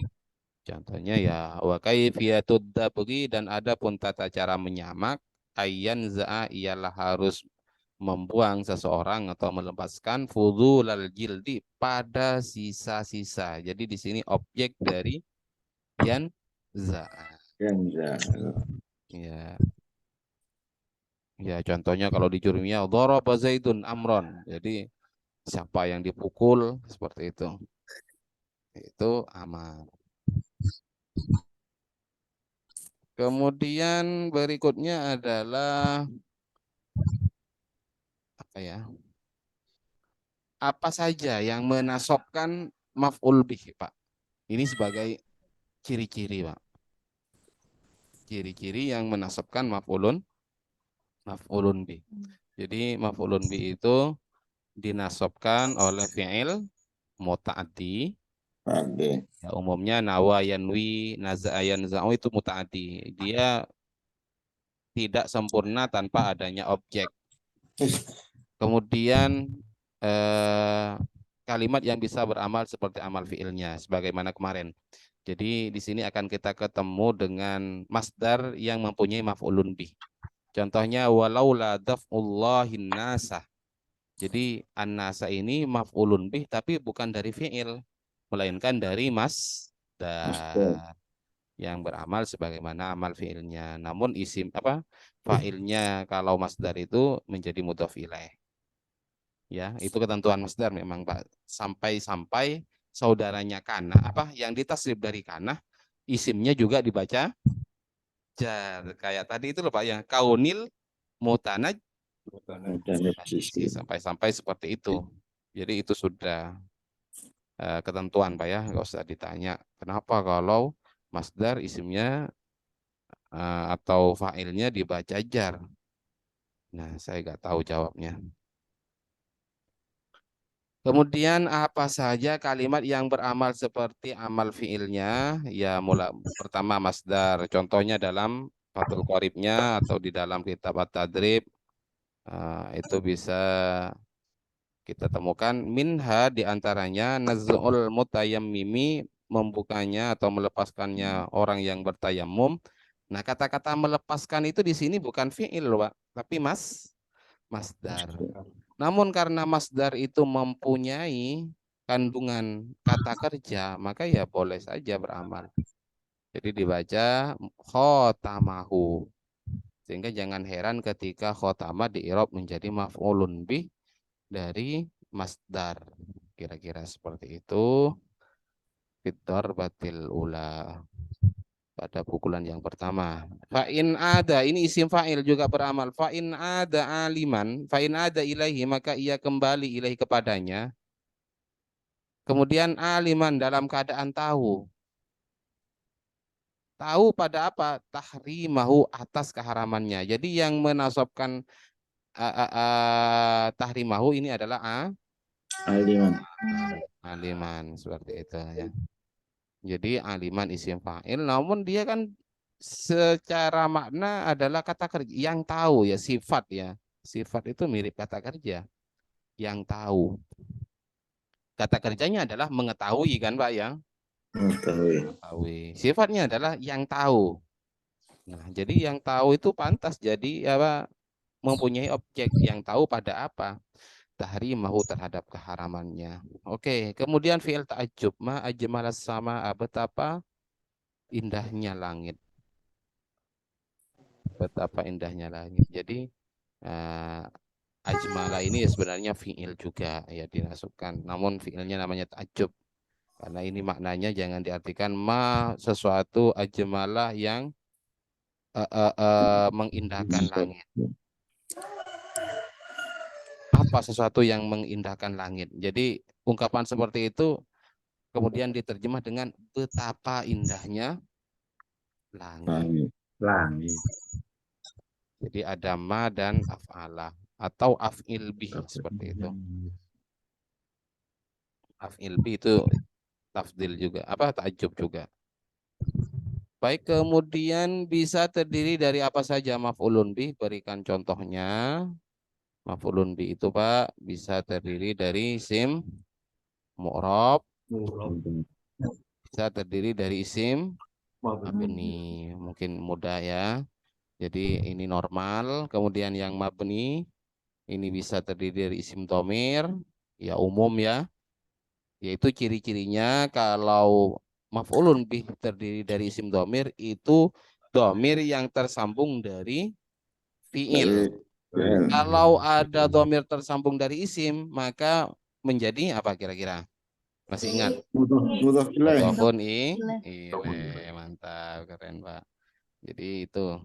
Contohnya ya wa kaifiyatud dabghi, dan ada pun tata cara menyamak, ayyan za'a ialah harus membuang seseorang atau melepaskan fudulal jildi pada sisa-sisa. Jadi di sini objek dari yan za'a. Yanza. Ya. Ya, contohnya kalau di jurumnya daraba Zaidun amron. Jadi siapa yang dipukul seperti itu. Itu amar. Kemudian berikutnya adalah apa ya? Apa saja yang menasobkan maf'ul bih, Pak? Ini sebagai ciri-ciri, Pak. Ciri-ciri yang menasobkan maf'ulun bih. Jadi maf'ulun bih itu dinasobkan oleh fi'il muta'addi. Ya, umumnya nawa yanwi naza'a yanza'u itu muta'addi. Dia tidak sempurna tanpa adanya objek. Kemudian kalimat yang bisa beramal seperti amal fi'ilnya sebagaimana kemarin. Jadi di sini akan kita ketemu dengan masdar yang mempunyai maf'ulun bih. Contohnya walaula daf'ullahin nasa. Jadi an-nasa ini maf'ulun bih tapi bukan dari fi'il, melainkan dari masdar yang beramal sebagaimana amal fi'ilnya. Namun isim fa'ilnya kalau masdar itu menjadi mudhof ilaih. Ya, itu ketentuan masdar memang Pak. Sampai-sampai saudaranya kana yang ditasrif dari kana, isimnya juga dibaca jar. Kayak tadi itu loh Pak ya, kaunil mutanaj sampai-sampai seperti itu. Jadi itu sudah ketentuan Pak ya, nggak usah ditanya kenapa kalau masdar isimnya atau fa'ilnya dibaca jar. Nah, saya nggak tahu jawabnya. Kemudian apa saja kalimat yang beramal seperti amal fiilnya? Ya, pertama masdar. Contohnya dalam Fathul Qoribnya atau di dalam kitab At-Tadrib itu bisa kita temukan minha diantaranya naz'ul mutayammimi, membukanya atau melepaskannya orang yang bertayamum. Nah, kata-kata melepaskan itu di sini bukan fiil, Pak, tapi masdar. Namun karena masdar itu mempunyai kandungan kata kerja, maka ya boleh saja beramal. Jadi dibaca khotamahu. Sehingga jangan heran ketika khotama di-i'rab menjadi maf'ulun bih dari masdar. Kira-kira seperti itu. Fitor batil ula. Pada pukulan yang pertama. Fa'in ada, ini isim fa'il juga beramal. Fa'in ada aliman, fa'in ada ilaihi, maka ia kembali ilaihi kepadanya. Kemudian aliman dalam keadaan tahu. Tahu pada apa? Tahrimahu, atas keharamannya. Jadi yang menasabkan tahrimahu ini adalah aliman seperti itu ya. Jadi aliman isim fa'il, namun dia kan secara makna adalah kata kerja yang tahu ya, sifat ya. Sifat itu mirip kata kerja yang tahu. kata kerjanya adalah mengetahui kan Pak ya? Mengetahui. Sifatnya adalah yang tahu. Nah, jadi yang tahu itu pantas jadi apa? Mempunyai objek yang tahu pada apa? Tahrimahu terhadap keharamannya. Oke, kemudian fi'il ta'ajjub ma ajmalas sama betapa indahnya langit. Betapa indahnya langit. Jadi ajmala ini sebenarnya fi'il juga ya dimasukkan. Namun fi'ilnya namanya ta'ajjub. Karena ini maknanya jangan diartikan ma sesuatu ajmala yang mengindahkan langit. Apa sesuatu yang mengindahkan langit. Jadi ungkapan seperti itu kemudian diterjemah dengan betapa indahnya langit. Langit. Jadi ada ma dan af'ala atau af'il bih seperti itu. Af'il bih itu tafdil juga, apa ta'ajub juga. Baik, kemudian bisa terdiri dari apa saja maf'ulun bih, berikan contohnya. Maf'ulun bih itu Pak bisa terdiri dari isim mu'rab, bisa terdiri dari isim mabni, mungkin mudah ya. Jadi ini normal, kemudian yang mabni ini bisa terdiri dari isim domir, ya umum ya. Yaitu ciri-cirinya kalau maf'ulun bih terdiri dari isim domir itu domir yang tersambung dari fi'il. Kalau ada domir tersambung dari isim, maka menjadi apa kira-kira? Masih ingat? Mudhofun ilaih. Mantap, keren Pak. Jadi itu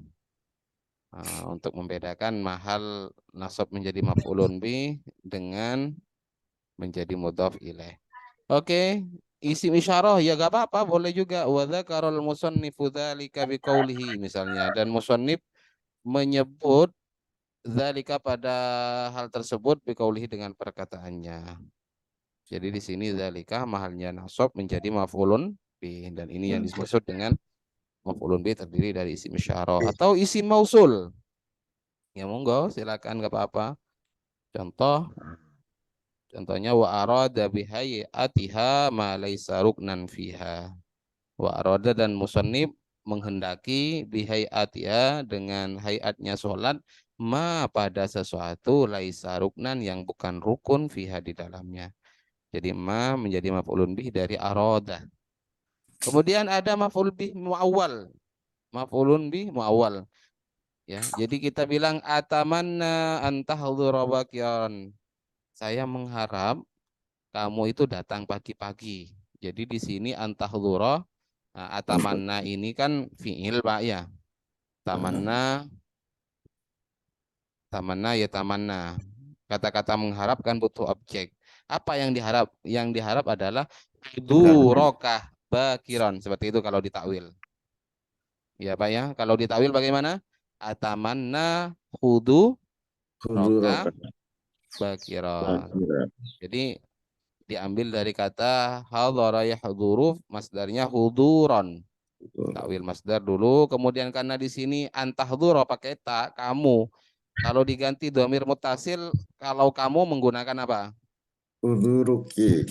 untuk membedakan mahal nasab menjadi maf'ulun bih dengan menjadi mudhof ilaih. Oke, isim isyarah ya gak apa-apa, boleh juga. Wa dzakarul musannifu dzalika biqaulihi misalnya, dan musannif menyebut dzalika pada hal tersebut biqaulihi dengan perkataannya. Jadi di sini dzalika mahalnya nasab menjadi maf'ulun bih, dan ini yang dimaksud dengan maf'ulun bih terdiri dari isim isyarah atau isim mausul. Ya monggo silakan gak apa-apa. Contohnya wa arada bihayatiha ma laisa ruknan fiha. Wa arada dan musannif menghendaki bihayatiha dengan hayatnya sholat ma pada sesuatu laisa ruknan yang bukan rukun fiha di dalamnya. Jadi ma menjadi maf'ulun bih dari arada. Kemudian ada maf'ul bih muawwal. Maf'ulun bih muawwal. Ya, jadi kita bilang atamanna antahdhura bakiran. Saya mengharap kamu itu datang pagi-pagi. Jadi di sini antahdhura, atamanna ini kan fi'il Pak ya. Tamanna ya tamanna. Kata-kata mengharap kan butuh objek. Apa yang diharap? Yang diharap adalah hudurokah bakiran. Seperti itu kalau ditakwil. Ya Pak ya. Kalau ditakwil bagaimana? Atamanna hudurokah bakiran. Jadi diambil dari kata hadhara yahdhuru, masdarnya huduron. Takwil masdar dulu, kemudian karena di sini antahdhura pakai ta, kamu. Kalau diganti dhamir muttasil, kalau kamu menggunakan apa? Huduruki.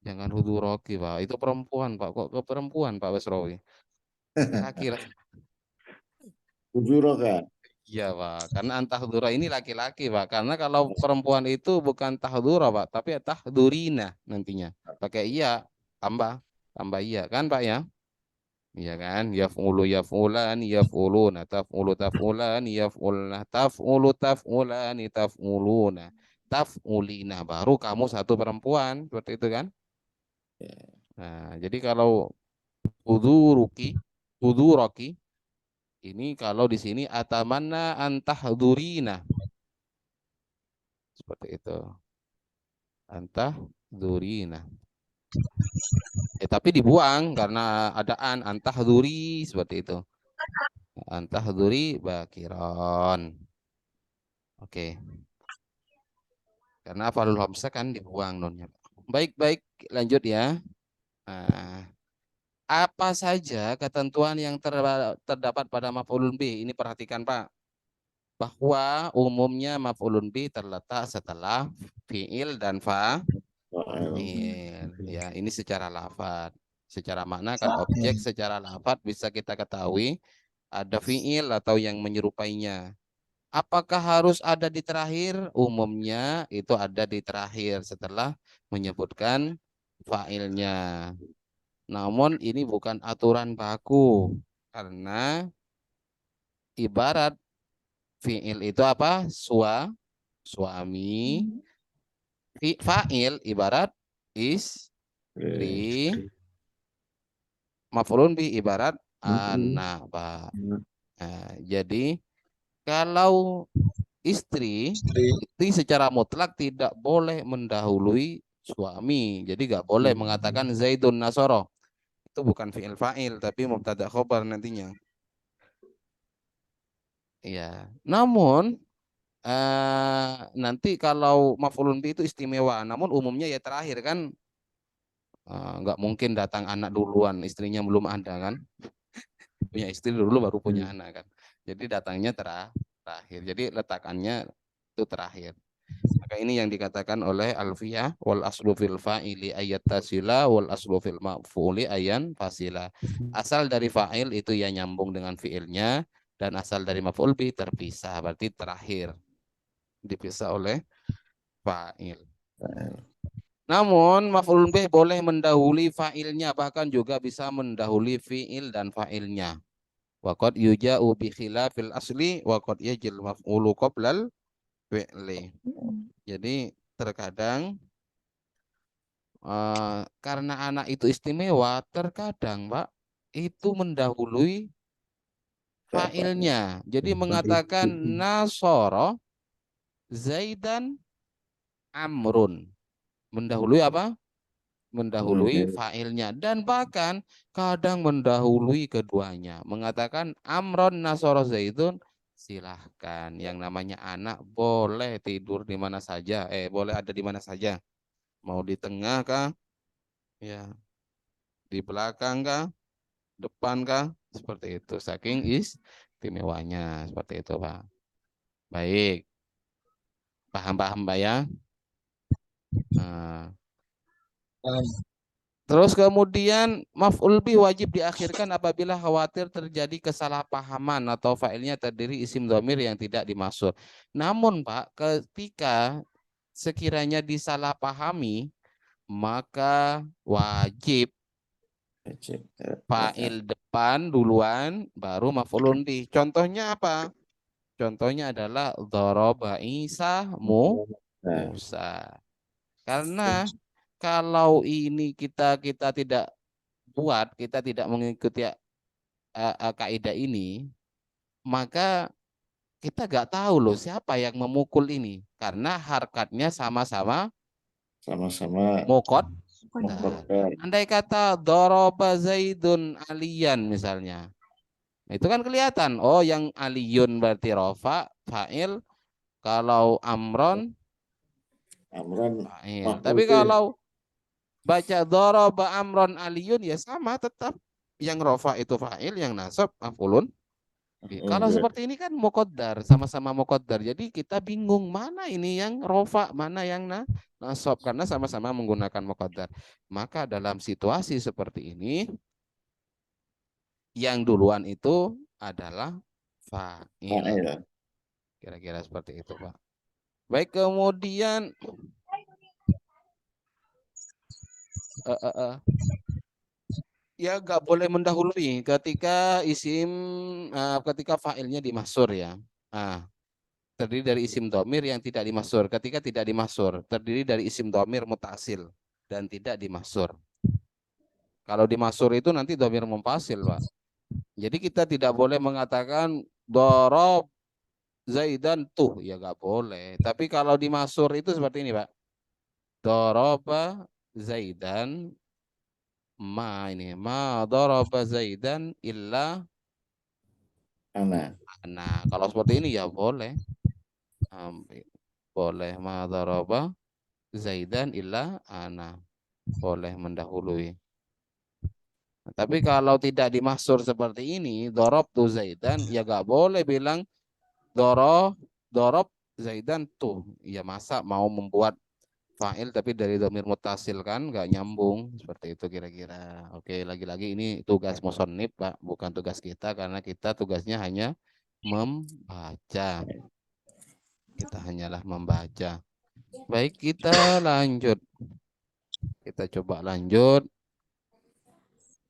Jangan huduroki, Pak. Itu perempuan, Pak. Kok ke perempuan, Pak Basrawi? Laki-laki. Huduroka. Iya Pak, karena antahdura ini laki-laki Pak. Karena kalau perempuan itu bukan tahdura Pak, tapi tahdurina nantinya. Pakai iya, tambah iya kan Pak ya? Iya kan? Yaf'ulu yaf'ulan, yaf'uluna, taf'ulu taf'ulan, yaf'ulna, taf'ulu taf'ulani, taf'uluna, taf'ulina. Baru kamu satu perempuan, seperti itu kan? Nah, jadi kalau huduruki, huduroki, ini kalau di sini atamanna antahdurina. Seperti itu. Antahdurina. Tapi dibuang karena ada antahduri seperti itu. Antahduri bakiron. Oke. Karena falul hamzah kan dibuang nonnya. Baik, lanjut ya. Nah, apa saja ketentuan yang terdapat pada maf'ulun bih? Ini perhatikan Pak. bahwa umumnya maf'ulun bi terletak setelah fi'il dan fa'il. Ya, ini secara lafadz. Secara makna kan objek secara lafadz bisa kita ketahui ada fi'il atau yang menyerupainya. Apakah harus ada di terakhir? Umumnya itu ada di terakhir setelah menyebutkan fa'ilnya. Namun ini bukan aturan baku karena ibarat fi'il itu apa? Suami. Fa'il ibarat istri. Maf'ulun bi ibarat anak, Pak. Nah, jadi kalau istri secara mutlak tidak boleh mendahului suami. Jadi nggak boleh mengatakan Zaidun Nasoro. Itu bukan fi'il fa'il tapi mubtada khobar nantinya. Ya. Namun nanti kalau maf'ulun bi itu istimewa. Namun umumnya ya terakhir kan. Nggak mungkin datang anak duluan, istrinya belum ada kan. Punya istri dulu baru punya anak kan. Jadi datangnya terakhir. Jadi letakannya itu terakhir. Maka ini yang dikatakan oleh Alfiyah, wal aslu fil fa'ili ayat tasila wal aslu fil maf'uli ayan fasila. Asal dari fa'il itu ya nyambung dengan fi'ilnya dan asal dari maf'ul bi terpisah, berarti terakhir. Dipisah oleh fa'il. Namun maf'ulun bih boleh mendahului fa'ilnya, bahkan juga bisa mendahului fi'il dan fa'ilnya. Wa qad yuja'u bi khilafil asli wa qad yajil maf'ulu qoblal fi'li. Jadi terkadang karena anak itu istimewa, terkadang Pak itu mendahului fa'ilnya. Jadi mengatakan Nasoro Zaidan Amrun. Mendahului apa? Mendahului fa'ilnya. Dan bahkan kadang mendahului keduanya. Mengatakan Amron Nasoro Zaidun, silahkan. Yang namanya anak boleh tidur di mana saja. Boleh ada di mana saja. Mau di tengah kah? Ya. Di belakang kah? Depan kah? Seperti itu. Saking istimewanya. Seperti itu, Pak. Baik. Paham-paham, Pak ya? Nah. Terus kemudian maf'ul bih wajib diakhirkan apabila khawatir terjadi kesalahpahaman atau fa'ilnya terdiri isim dhamir yang tidak dimaksud. Namun Pak, ketika sekiranya disalahpahami, maka wajib fa'il depan duluan baru maf'ulun bih. Contohnya apa? Contohnya adalah dharaba Isa Musa. Karena kalau ini kita tidak buat, kita tidak mengikuti kaidah ini, maka kita nggak tahu loh siapa yang memukul ini, karena harkatnya sama-sama mukot. Andai kata doroba Zaidun Aliyan misalnya, itu kan kelihatan. Oh, yang Aliyun berarti rofa fa'il, kalau Amron fa'il. Tapi kalau baca doroba Amron Aliyun ya sama tetap, yang rofa itu fa'il, yang nasab maf'ulun. Kalau seperti ini kan muqaddar, sama-sama muqaddar. Jadi kita bingung mana ini yang rofa, mana yang nasab, karena sama-sama menggunakan muqaddar. Maka dalam situasi seperti ini yang duluan itu adalah fa'il. Kira-kira seperti itu, Pak. Baik, kemudian ya nggak boleh mendahului ketika ketika fa'ilnya dimaksur ya. Terdiri dari isim dhamir yang tidak dimaksur. Ketika tidak dimaksur, terdiri dari isim dhamir mutasil dan tidak dimaksur. Kalau dimaksur itu nanti dhamir mumpasil, Pak. Jadi kita tidak boleh mengatakan dorob Zaidan tuh, ya nggak boleh. Tapi kalau dimaksur itu seperti ini, Pak. Doroba Zaidan ma daraba Zaidan illa ana. Nah, kalau seperti ini ya boleh. Boleh ma daraba Zaidan illa ana. Boleh mendahului. Tapi kalau tidak dimaksur seperti ini, darabtu Zaidan, ya gak boleh bilang Dorob Zaidan tuh. Ya masa mau membuat fa'il tapi dari dhamir muttasil kan nggak nyambung seperti itu kira-kira. Oke, lagi-lagi ini tugas musannif Pak, bukan tugas kita karena kita tugasnya hanya membaca. Kita hanyalah membaca. Baik, kita lanjut. Kita coba lanjut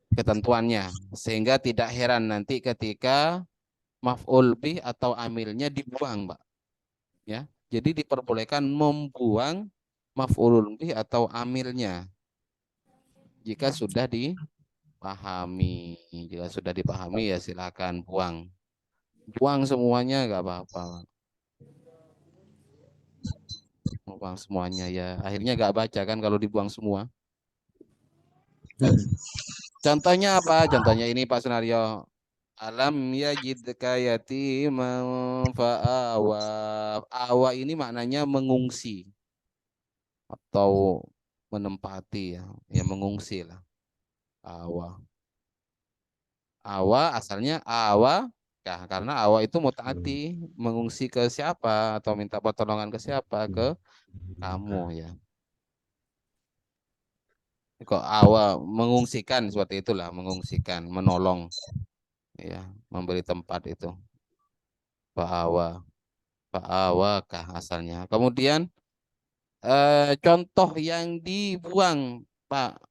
ketentuannya sehingga tidak heran nanti ketika maf'ul bih atau amilnya dibuang, Pak. Ya. Jadi diperbolehkan membuang maf'ulun bih atau amilnya jika sudah dipahami. Jika sudah dipahami ya silakan buang. Buang semuanya nggak apa-apa. Buang semuanya ya. Akhirnya nggak baca kan kalau dibuang semua. Contohnya apa? Contohnya ini Pak Sunario. Alam yajidka yatiman fa'awa. Awa ini maknanya mengungsi atau menempati ya. Ya mengungsi lah. Awa. Awa asalnya awa ya, karena awa itu mutaati, mengungsi ke siapa atau minta pertolongan ke siapa? Ke kamu ya. Kok awa mengungsikan seperti itulah, mengungsikan, menolong ya, memberi tempat itu. Fa'awa. Fa'awa kah asalnya. Kemudian contoh yang dibuang, Pak.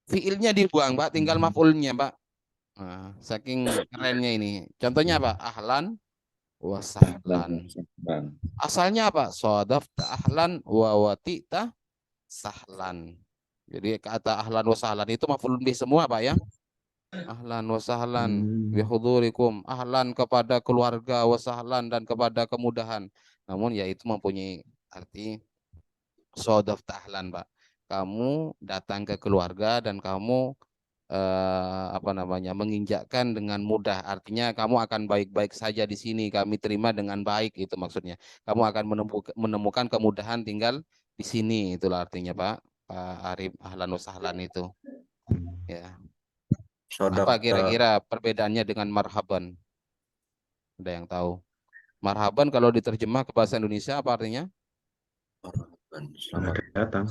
Fiilnya dibuang, Pak, tinggal maf'ulnya, Pak. Nah, saking kerennya ini. Contohnya apa? Ahlan wa sahlan. Asalnya apa? Sodafta ahlan wa watita sahlan. Jadi kata ahlan wa sahlan itu maf'ulun bih semua, Pak ya. Ahlan wa sahlan bihudurikum. Ahlan kepada keluarga, wa sahlan dan kepada kemudahan. Namun ya itu mempunyai arti sodafta ahlan, Pak. Kamu datang ke keluarga dan kamu menginjakkan dengan mudah, artinya kamu akan baik-baik saja di sini, kami terima dengan baik, itu maksudnya kamu akan menemukan kemudahan tinggal di sini, itulah artinya Pak Arif. Ahlan wa sahlan itu ya. Apa kira-kira perbedaannya dengan marhaban? Ada yang tahu? Marhaban kalau diterjemah ke bahasa Indonesia apa artinya? Selamat datang.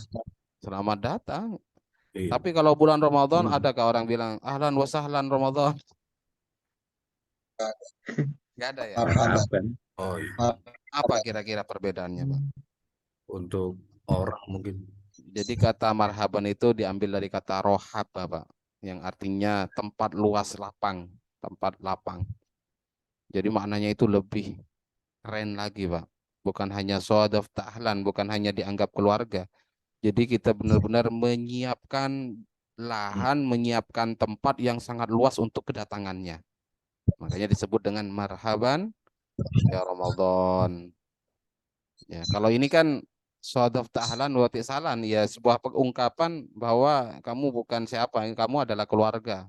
Selamat datang. Iya. Tapi kalau bulan Ramadan adakah orang bilang ahlan wa sahlan Ramadan? Enggak ada ya. Marhaban. Oh iya. Apa kira-kira perbedaannya, Pak? Untuk orang mungkin. Jadi kata marhaban itu diambil dari kata rohab, Pak, yang artinya tempat luas lapang, tempat lapang. Jadi maknanya itu lebih keren lagi, Pak. Bukan hanya sodaf ta'ahlan, bukan hanya dianggap keluarga. Jadi kita benar-benar menyiapkan lahan, menyiapkan tempat yang sangat luas untuk kedatangannya. Makanya disebut dengan marhaban ya Ramadan. Ya, kalau ini kan sodaf ta'ahlan wa ti'salan, ya sebuah pengungkapan bahwa kamu bukan siapa, kamu adalah keluarga.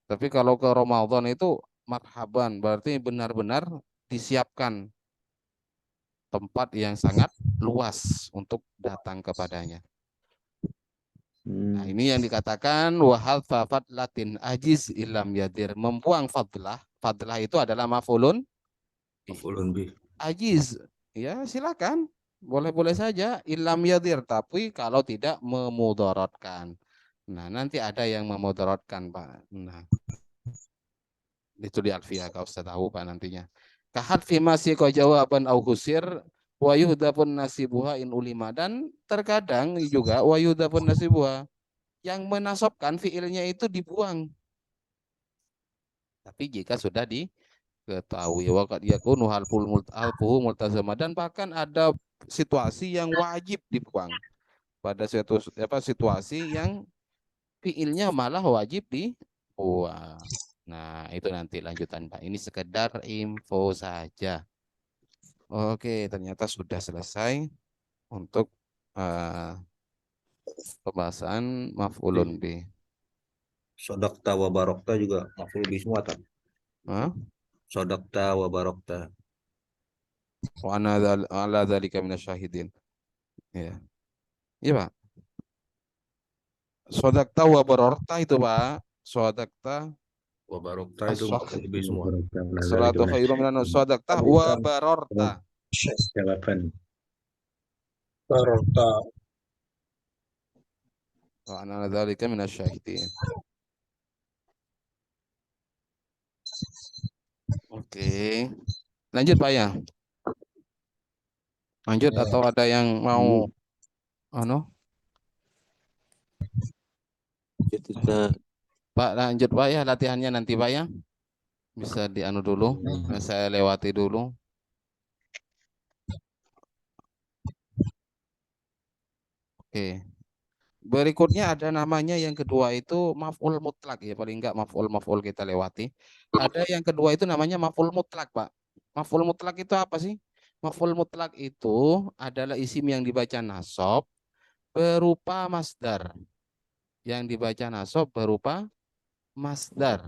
Tapi kalau ke Ramadan itu marhaban, berarti benar-benar disiapkan tempat yang sangat luas untuk datang kepadanya. Nah, ini yang dikatakan wahal fafat latin ajiz ilam yadir, membuang fadlah. Fadlah itu adalah maf'ulun bih. ajiz. Ya, silakan. Boleh-boleh saja ilam yadir, tapi kalau tidak memudaratkan. Nah, nanti ada yang memudaratkan, Pak. Nah, itu di Alfiyah kau sudah tahu Pak nantinya. Kahat fi masih kau jawaban au husir wa yuhdafun nasibuha in ulima, dan terkadang juga wa yuhdafun nasibuha yang menasobkan fiilnya itu dibuang. Tapi jika sudah diketahui waqad yakunu halfuhu multazama, dan bahkan ada situasi yang wajib dibuang. Pada suatu situasi yang fiilnya malah wajib dibuang. Nah, itu nanti lanjutan Pak. Ini sekedar info saja. Oke, ternyata sudah selesai untuk pembahasan maf'ulun bih. Sodakta wa barokta juga maf'ul bih semua kan? Sodakta wa barokta. Wa ana ala dzalika minasyahidin. Ya. Iya, Pak. Sodakta wa barokta itu, Pak. Sodakta Wa barokta itu As-sah- lebih semua. As-salatu khairum minan shadaqah wa barorta. Jawaban. Barokta. Wa ana dzalika minasyahidin. Oke. Lanjut Pak ya. Lanjut Ya. atau ada yang mau Jadi Ustaz. Pak, lanjut Pak ya latihannya nanti Pak ya. Bisa dianu dulu. Saya lewati dulu. Oke. Berikutnya ada namanya yang kedua itu maf'ul mutlak ya, paling enggak maf'ul kita lewati. Ada yang kedua itu namanya maf'ul mutlak, Pak. Maf'ul mutlak itu apa sih? Maf'ul mutlak itu adalah isim yang dibaca nasab berupa masdar. Yang dibaca nasab berupa masdar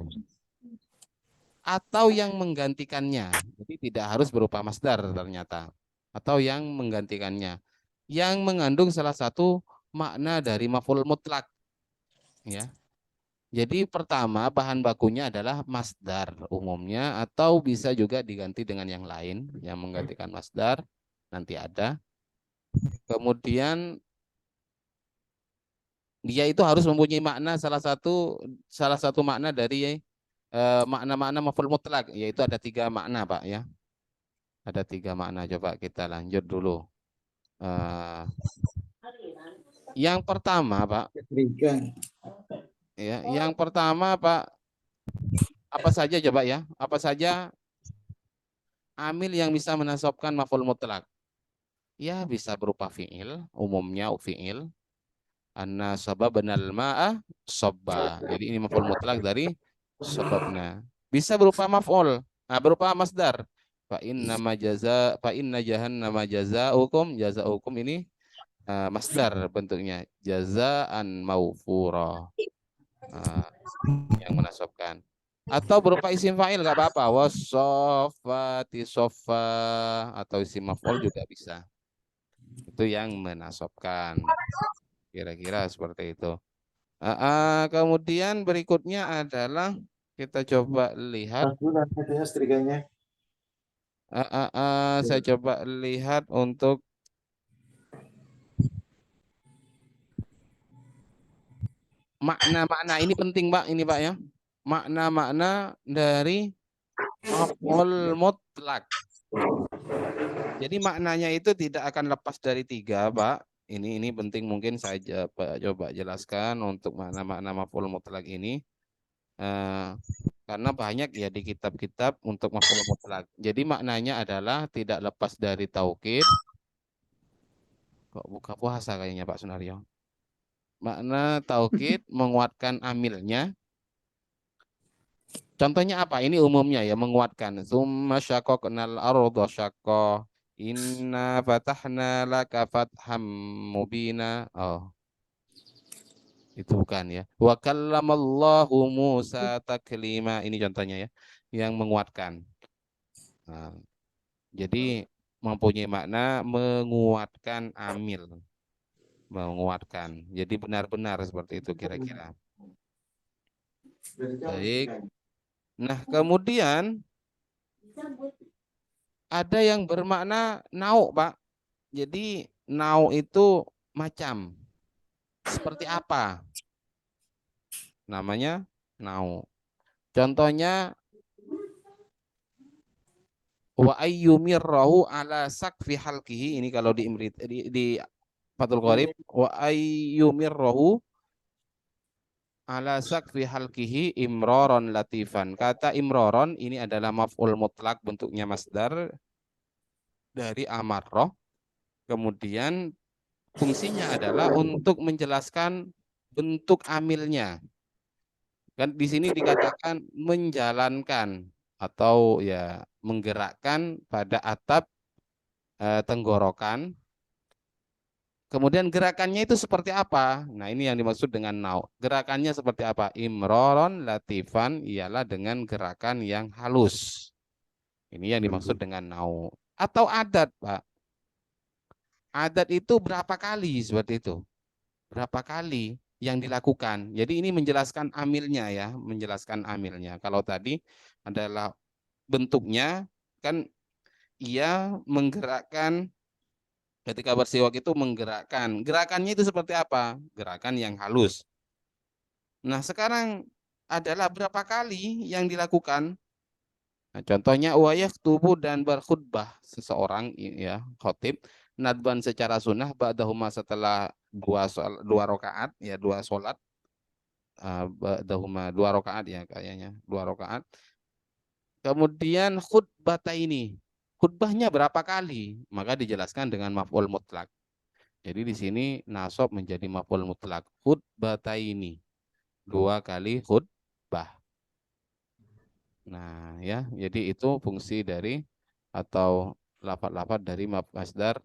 atau yang menggantikannya. Jadi tidak harus berupa masdar ternyata. Atau yang menggantikannya. Yang mengandung salah satu makna dari maf'ul mutlak. Ya. Jadi pertama bahan bakunya adalah masdar umumnya atau bisa juga diganti dengan yang lain yang menggantikan masdar nanti ada. Kemudian dia itu harus mempunyai makna salah satu makna dari makna-makna maf'ul mutlak yaitu ada 3 makna Pak ya. Ada 3 makna, coba kita lanjut dulu. Yang pertama Pak. Ya, yang pertama Pak, apa saja coba ya? Apa saja amil yang bisa menasabkan maf'ul mutlak? Ya, bisa berupa fi'il, umumnya fi'il. Anna sababnal ma'a sabba. Jadi ini maf'ul mutlak dari sababna. Bisa berupa maf'ul, berupa masdar. Fa inna jahannama jazaukum ini masdar bentuknya. Jazaan maufura. Yang menasabkan. Atau berupa isim fa'il nggak apa-apa. Wasoffati soffa atau isim maf'ul juga bisa. Itu yang menasabkan. Kira-kira seperti itu. Kemudian berikutnya adalah kita coba lihat. Saya coba lihat untuk makna-makna ini penting Pak, ini Pak ya. Makna-makna dari maf'ul mutlak. Jadi maknanya itu tidak akan lepas dari 3 Pak. Ini penting mungkin saya coba jelaskan untuk makna-makna maf'ul mutlak ini. Karena banyak ya di kitab-kitab untuk maf'ul mutlak. Jadi maknanya adalah tidak lepas dari taukid. Kok buka puasa kayaknya Pak Sunario. Makna taukid menguatkan amilnya. Contohnya apa? Ini umumnya ya menguatkan. Tsumma syaqaqnal arda syaqqa. Inna fatahna laka fatham mubina. Oh. Itu bukan ya. Wa kallamallahu Musa taklima. Ini contohnya ya. Yang menguatkan. Nah, jadi mempunyai makna menguatkan amil. Menguatkan. Jadi benar-benar seperti itu kira-kira. Baik. Nah, kemudian ada yang bermakna nau, Pak. Jadi nau itu macam. Seperti apa? Namanya nau. Contohnya wa ayyumirrahu ala sakfi halqihi, ini kalau di Fathul Qorib, wa ayyumirrahu ala sakfi halqihi imroron latifan. Kata imroron ini adalah maf'ul mutlak bentuknya masdar dari amarroh. Kemudian fungsinya adalah untuk menjelaskan bentuk amilnya. Kan di sini dikatakan menjalankan atau ya menggerakkan pada atap tenggorokan. Kemudian gerakannya itu seperti apa? Nah, ini yang dimaksud dengan nau. Gerakannya seperti apa? Imroron latifan ialah dengan gerakan yang halus. Ini yang dimaksud dengan nau. Atau adat, Pak. Adat itu berapa kali seperti itu? Berapa kali? yang dilakukan. Jadi ini menjelaskan amilnya ya, menjelaskan amilnya. Kalau tadi adalah bentuknya kan ia menggerakkan ketika bersiwak itu menggerakkan. Gerakannya itu seperti apa? Gerakan yang halus. Nah, sekarang adalah berapa kali yang dilakukan? Nah, contohnya wayah tubuh dan berkhutbah seseorang ya khotib nadban secara sunnah ba'dahuma setelah dua rakaat ya dua solat ba'dahuma dua rakaat ya kayaknya dua rakaat. Kemudian ini khutbahnya berapa kali? Maka dijelaskan dengan maf'ul mutlak. Jadi di sini nasab menjadi maf'ul mutlak. Ini dua kali khutbah. Nah, ya, jadi itu fungsi dari atau lafaz-lafaz dari masdar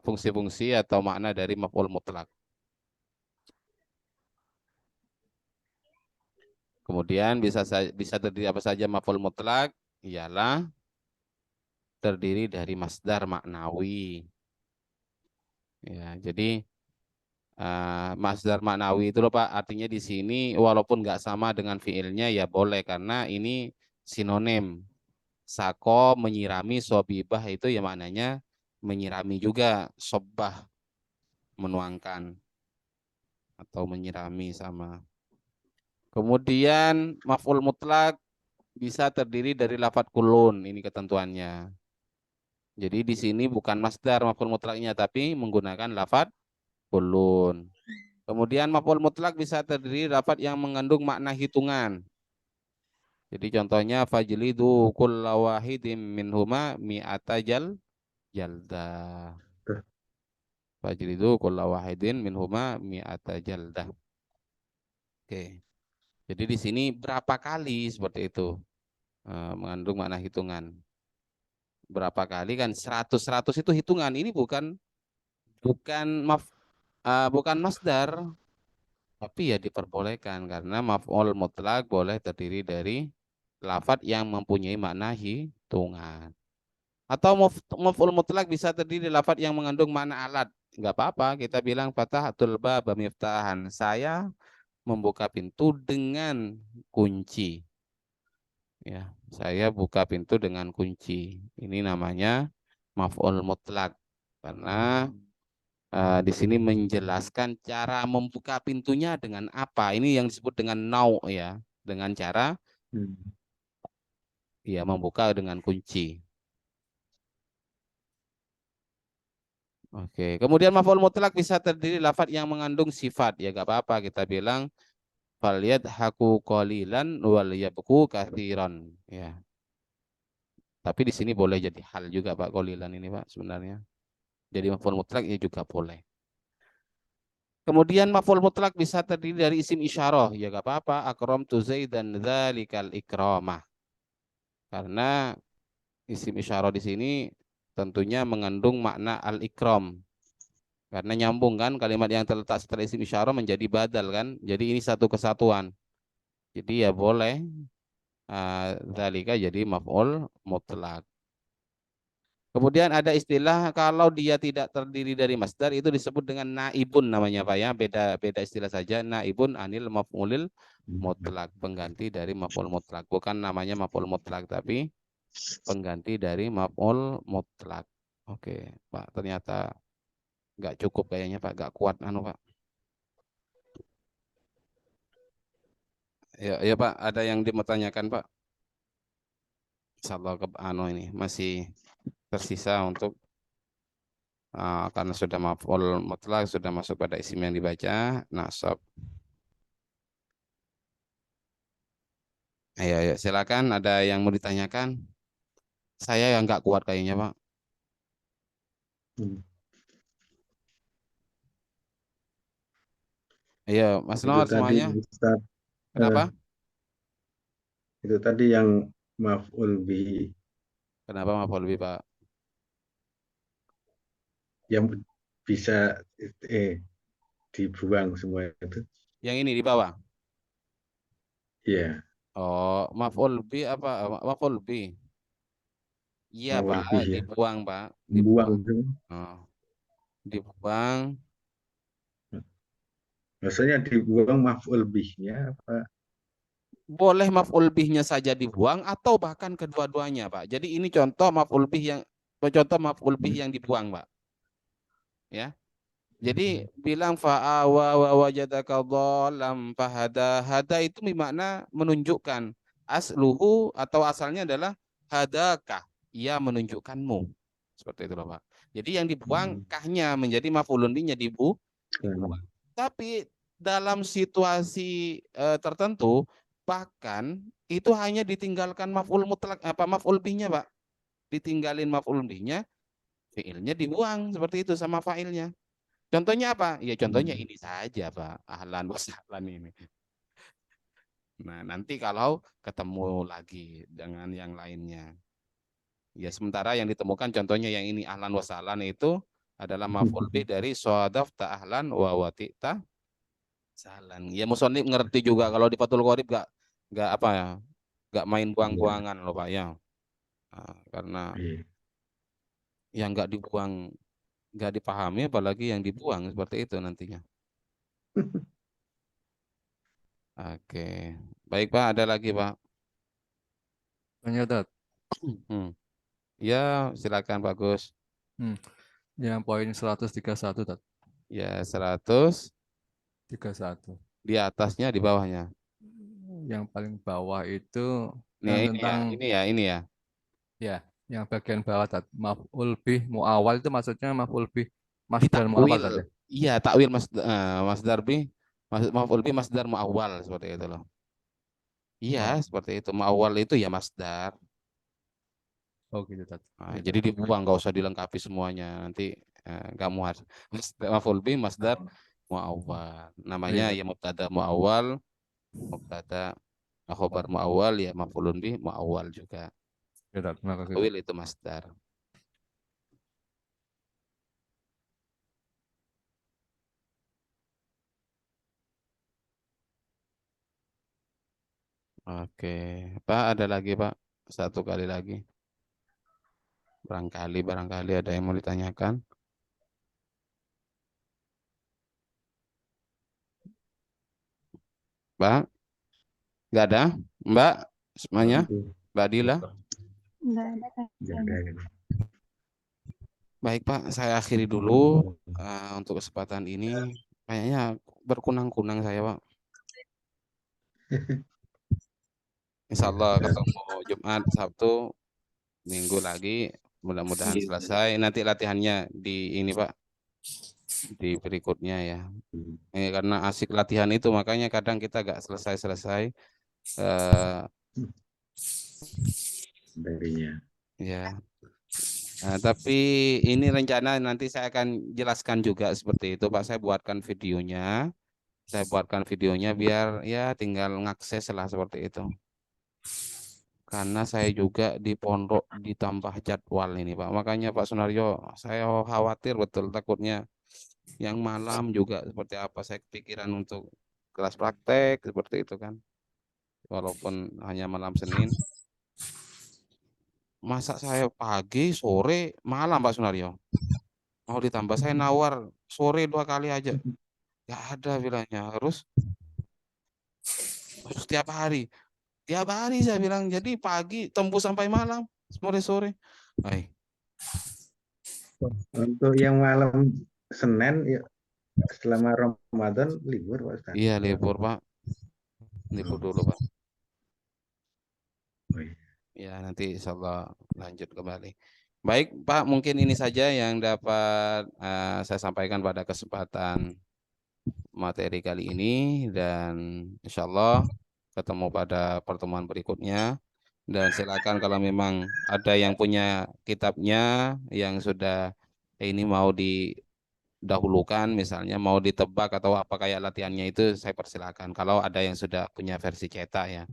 fungsi-fungsi atau makna dari maf'ul mutlak. Kemudian bisa terdiri apa saja maf'ul mutlak? Ialah terdiri dari masdar maknawi. Ya, jadi masdar maknawi itu loh Pak, artinya di sini walaupun nggak sama dengan fiilnya ya boleh karena ini sinonim. Sako menyirami sobibah itu ya maknanya menyirami juga, sobbah menuangkan atau menyirami sama. Kemudian maf'ul mutlak bisa terdiri dari lafadz kulun, ini ketentuannya. Jadi di sini bukan masdar maf'ul mutlaknya tapi menggunakan lafadz kulun. Kemudian maf'ul mutlak bisa terdiri lafadz yang mengandung makna hitungan. Jadi contohnya fajlidu kulla wahidin minhuma mi'ata jaldah. Fajlidu kulla wahidin minhuma mi'ata jaldah. Oke. Jadi di sini berapa kali seperti itu mengandung makna hitungan. Berapa kali kan 100 itu hitungan. Ini bukan masdar tapi ya diperbolehkan karena maf'ul mutlak boleh terdiri dari lafadz yang mempunyai makna hitungan. Atau maf'ul mutlak bisa terdiri dari lafadz yang mengandung makna alat. Enggak apa-apa, kita bilang fatahatul bab miftahan. Saya membuka pintu dengan kunci. Ya, saya buka pintu dengan kunci. Ini namanya maf'ul mutlak. Karena di sini menjelaskan cara membuka pintunya dengan apa. Ini yang disebut dengan nau ya, dengan cara ya membuka dengan kunci. Oke, kemudian maf'ul mutlak bisa terdiri lafadz yang mengandung sifat. Ya gak apa-apa kita bilang falyadhaku qalilan wal yabku katsiran ya. Tapi di sini boleh jadi hal juga Pak qalilan ini Pak sebenarnya. Jadi maf'ul mutlak ya juga boleh. Kemudian maf'ul mutlak bisa terdiri dari isim isyarah. Ya gak apa-apa. Akramtu Zaidan dzalikal ikramah. Karena isim isyarah di sini tentunya mengandung makna al-ikram. Karena nyambung kan kalimat yang terletak setelah isim isyarah menjadi badal kan. Jadi ini satu kesatuan. Jadi ya boleh dzalika jadi maf'ul mutlak. Kemudian ada istilah kalau dia tidak terdiri dari masdar itu disebut dengan naibun namanya Pak ya. Beda istilah saja. Naibun anil maf'ulil mutlak, pengganti dari maf'ul mutlak. Bukan namanya maf'ul mutlak tapi pengganti dari maf'ul mutlak. Oke, Pak, ternyata nggak cukup kayaknya Pak, nggak kuat Pak. Ya Pak, ada yang ditanyakan Pak? Insyaallah ini masih tersisa untuk karena sudah maf'ul mutlak sudah masuk pada isim yang dibaca nasab. Ayo, silakan ada yang mau ditanyakan. Saya yang nggak kuat kayaknya Pak. Ayo Mas Itu Nur tadi semuanya. Ustaz, Kenapa? itu tadi yang maf'ul bihi Kenapa maf'ul bi Pak? yang bisa dibuang semua itu. Yang ini di bawah. Iya, Oh, maf'ul bi apa? Maf'ul bi. Iya maf'ul Pak, bihi ya. dibuang Pak, Buang dibuang. itu. Oh, dibuang. Maksudnya dibuang maf'ul bihnya apa? Boleh maf'ul bihnya saja dibuang atau bahkan kedua-duanya, Pak. Jadi ini contoh maf'ul bih yang dibuang, Pak. Ya. Jadi bilang fa'awa wa wajadaka dhallam fahada. Hada itu bermakna menunjukkan. Asluhu atau asalnya adalah hadaka. Ia menunjukkanmu. Seperti itu loh, Pak. Jadi yang dibuang kahnya menjadi maf'ulun bihnya dibuang. Tapi dalam situasi tertentu bahkan itu hanya ditinggalkan maf'ul mutlak maf'ul bihnya, Pak. Ditinggalin maf'ul bihnya, fiilnya dibuang seperti itu sama fa'ilnya. Contohnya apa? Ya contohnya ini saja, Pak. Ahlan wa sahlan ini. Nah, nanti kalau ketemu lagi dengan yang lainnya. Ya sementara yang ditemukan contohnya yang ini ahlan wa sahlan itu adalah maf'ul bih dari shadafta ahlan wa wati'ta sahlan. Ya musonib ngerti juga kalau di Fathul Qorib enggak apa ya? Enggak main buang-buangan loh, Pak ya. Nah, karena yang enggak dibuang nggak dipahami, apalagi yang dibuang seperti itu nantinya. Oke, baik Pak, ada lagi Pak? Lanjut. Ya, silakan Pak Gus. Yang poin 131, Tat. Ya, 131. Di atasnya, di bawahnya. Yang paling bawah itu Nih, yang tentang ini ya. Ya, yang bagian bawah Tat. Maf'ul bih muawal itu maksudnya maf'ul bih masdar muawal Tat. Iya, takwil masdar bih maf'ul bih masdar muawal seperti itu loh. Iya, seperti itu. Muawal itu ya masdar. Oh gitu Tat. Nah, jadi dibuang, nggak usah dilengkapi semuanya, nanti nggak muat. Maf'ul bih masdar muawal. Namanya ya mubtada muawal, mubtada khobar muawal ya maf'ulun bih muawal juga. Takwil itu masdar. Oke, Pak, ada lagi Pak? Satu kali lagi. Barangkali ada yang mau ditanyakan. Pak? Nggak ada? Mbak? Semuanya? Mbak Dila? Nggak ada. Baik Pak, saya akhiri dulu untuk kesempatan ini. Kayaknya berkunang-kunang saya Pak. Insya Allah ketemu Jumat, Sabtu, Minggu lagi. Mudah-mudahan selesai. Nanti latihannya di ini Pak, di berikutnya ya. Karena asik latihan itu, makanya kadang kita gak selesai-selesai. Ya. Nah, tapi ini rencana nanti saya akan jelaskan juga seperti itu Pak. Saya buatkan videonya. Biar ya tinggal ngakses lah seperti itu. Karena saya juga di pondok ditambah jadwal ini Pak. Makanya Pak Sunaryo, saya khawatir betul, takutnya yang malam juga seperti apa. Saya kepikiran untuk kelas praktek seperti itu kan. Walaupun hanya malam Senin. Masa saya pagi, sore, malam Pak Sunaryo. Mau ditambah saya nawar sore 2 kali aja. Gak ada bilangnya, harus tiap hari. Tiap hari saya bilang, jadi pagi tembus sampai malam, sore. Baik. Untuk yang malam Senin ya, selama Ramadan libur Pak Ustaz. Iya, libur Pak. Libur dulu Pak. Ya, nanti insya Allah lanjut kembali. Baik Pak, mungkin ini saja yang dapat saya sampaikan pada kesempatan materi kali ini, dan insya Allah ketemu pada pertemuan berikutnya. Dan silakan kalau memang ada yang punya kitabnya yang sudah ini mau didahulukan, misalnya mau ditebak atau apa kayak latihannya itu, saya persilakan. Kalau ada yang sudah punya versi cetak ya.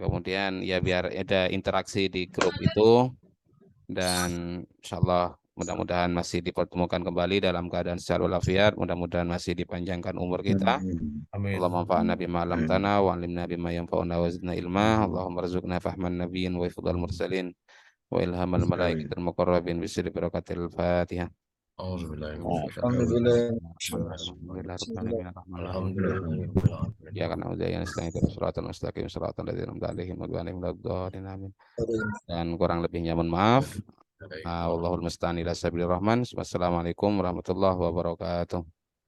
Kemudian ya biar ada interaksi di grup itu, dan insyaallah mudah-mudahan masih dipertemukan kembali dalam keadaan secara walafiat, mudah-mudahan masih dipanjangkan umur kita. Allahumma anfa'na bima 'allamtana wa 'allimna bima yanfa'una wa zidna ilma. Allahumma rzuqna fahman nabiyyin wa hifdzal mursalin wa ilhamal malaikatil muqarrabin bi sirri barakatil Fatihah. Alhamdulillah. Ya karena udah yang sedang itu suratan mustaqim suratan dari alaihi amin. Dan kurang lebihnya mohon maaf. Allahul musta'an ila sabilir rahman. Wassalamualaikum warahmatullahi wabarakatuh.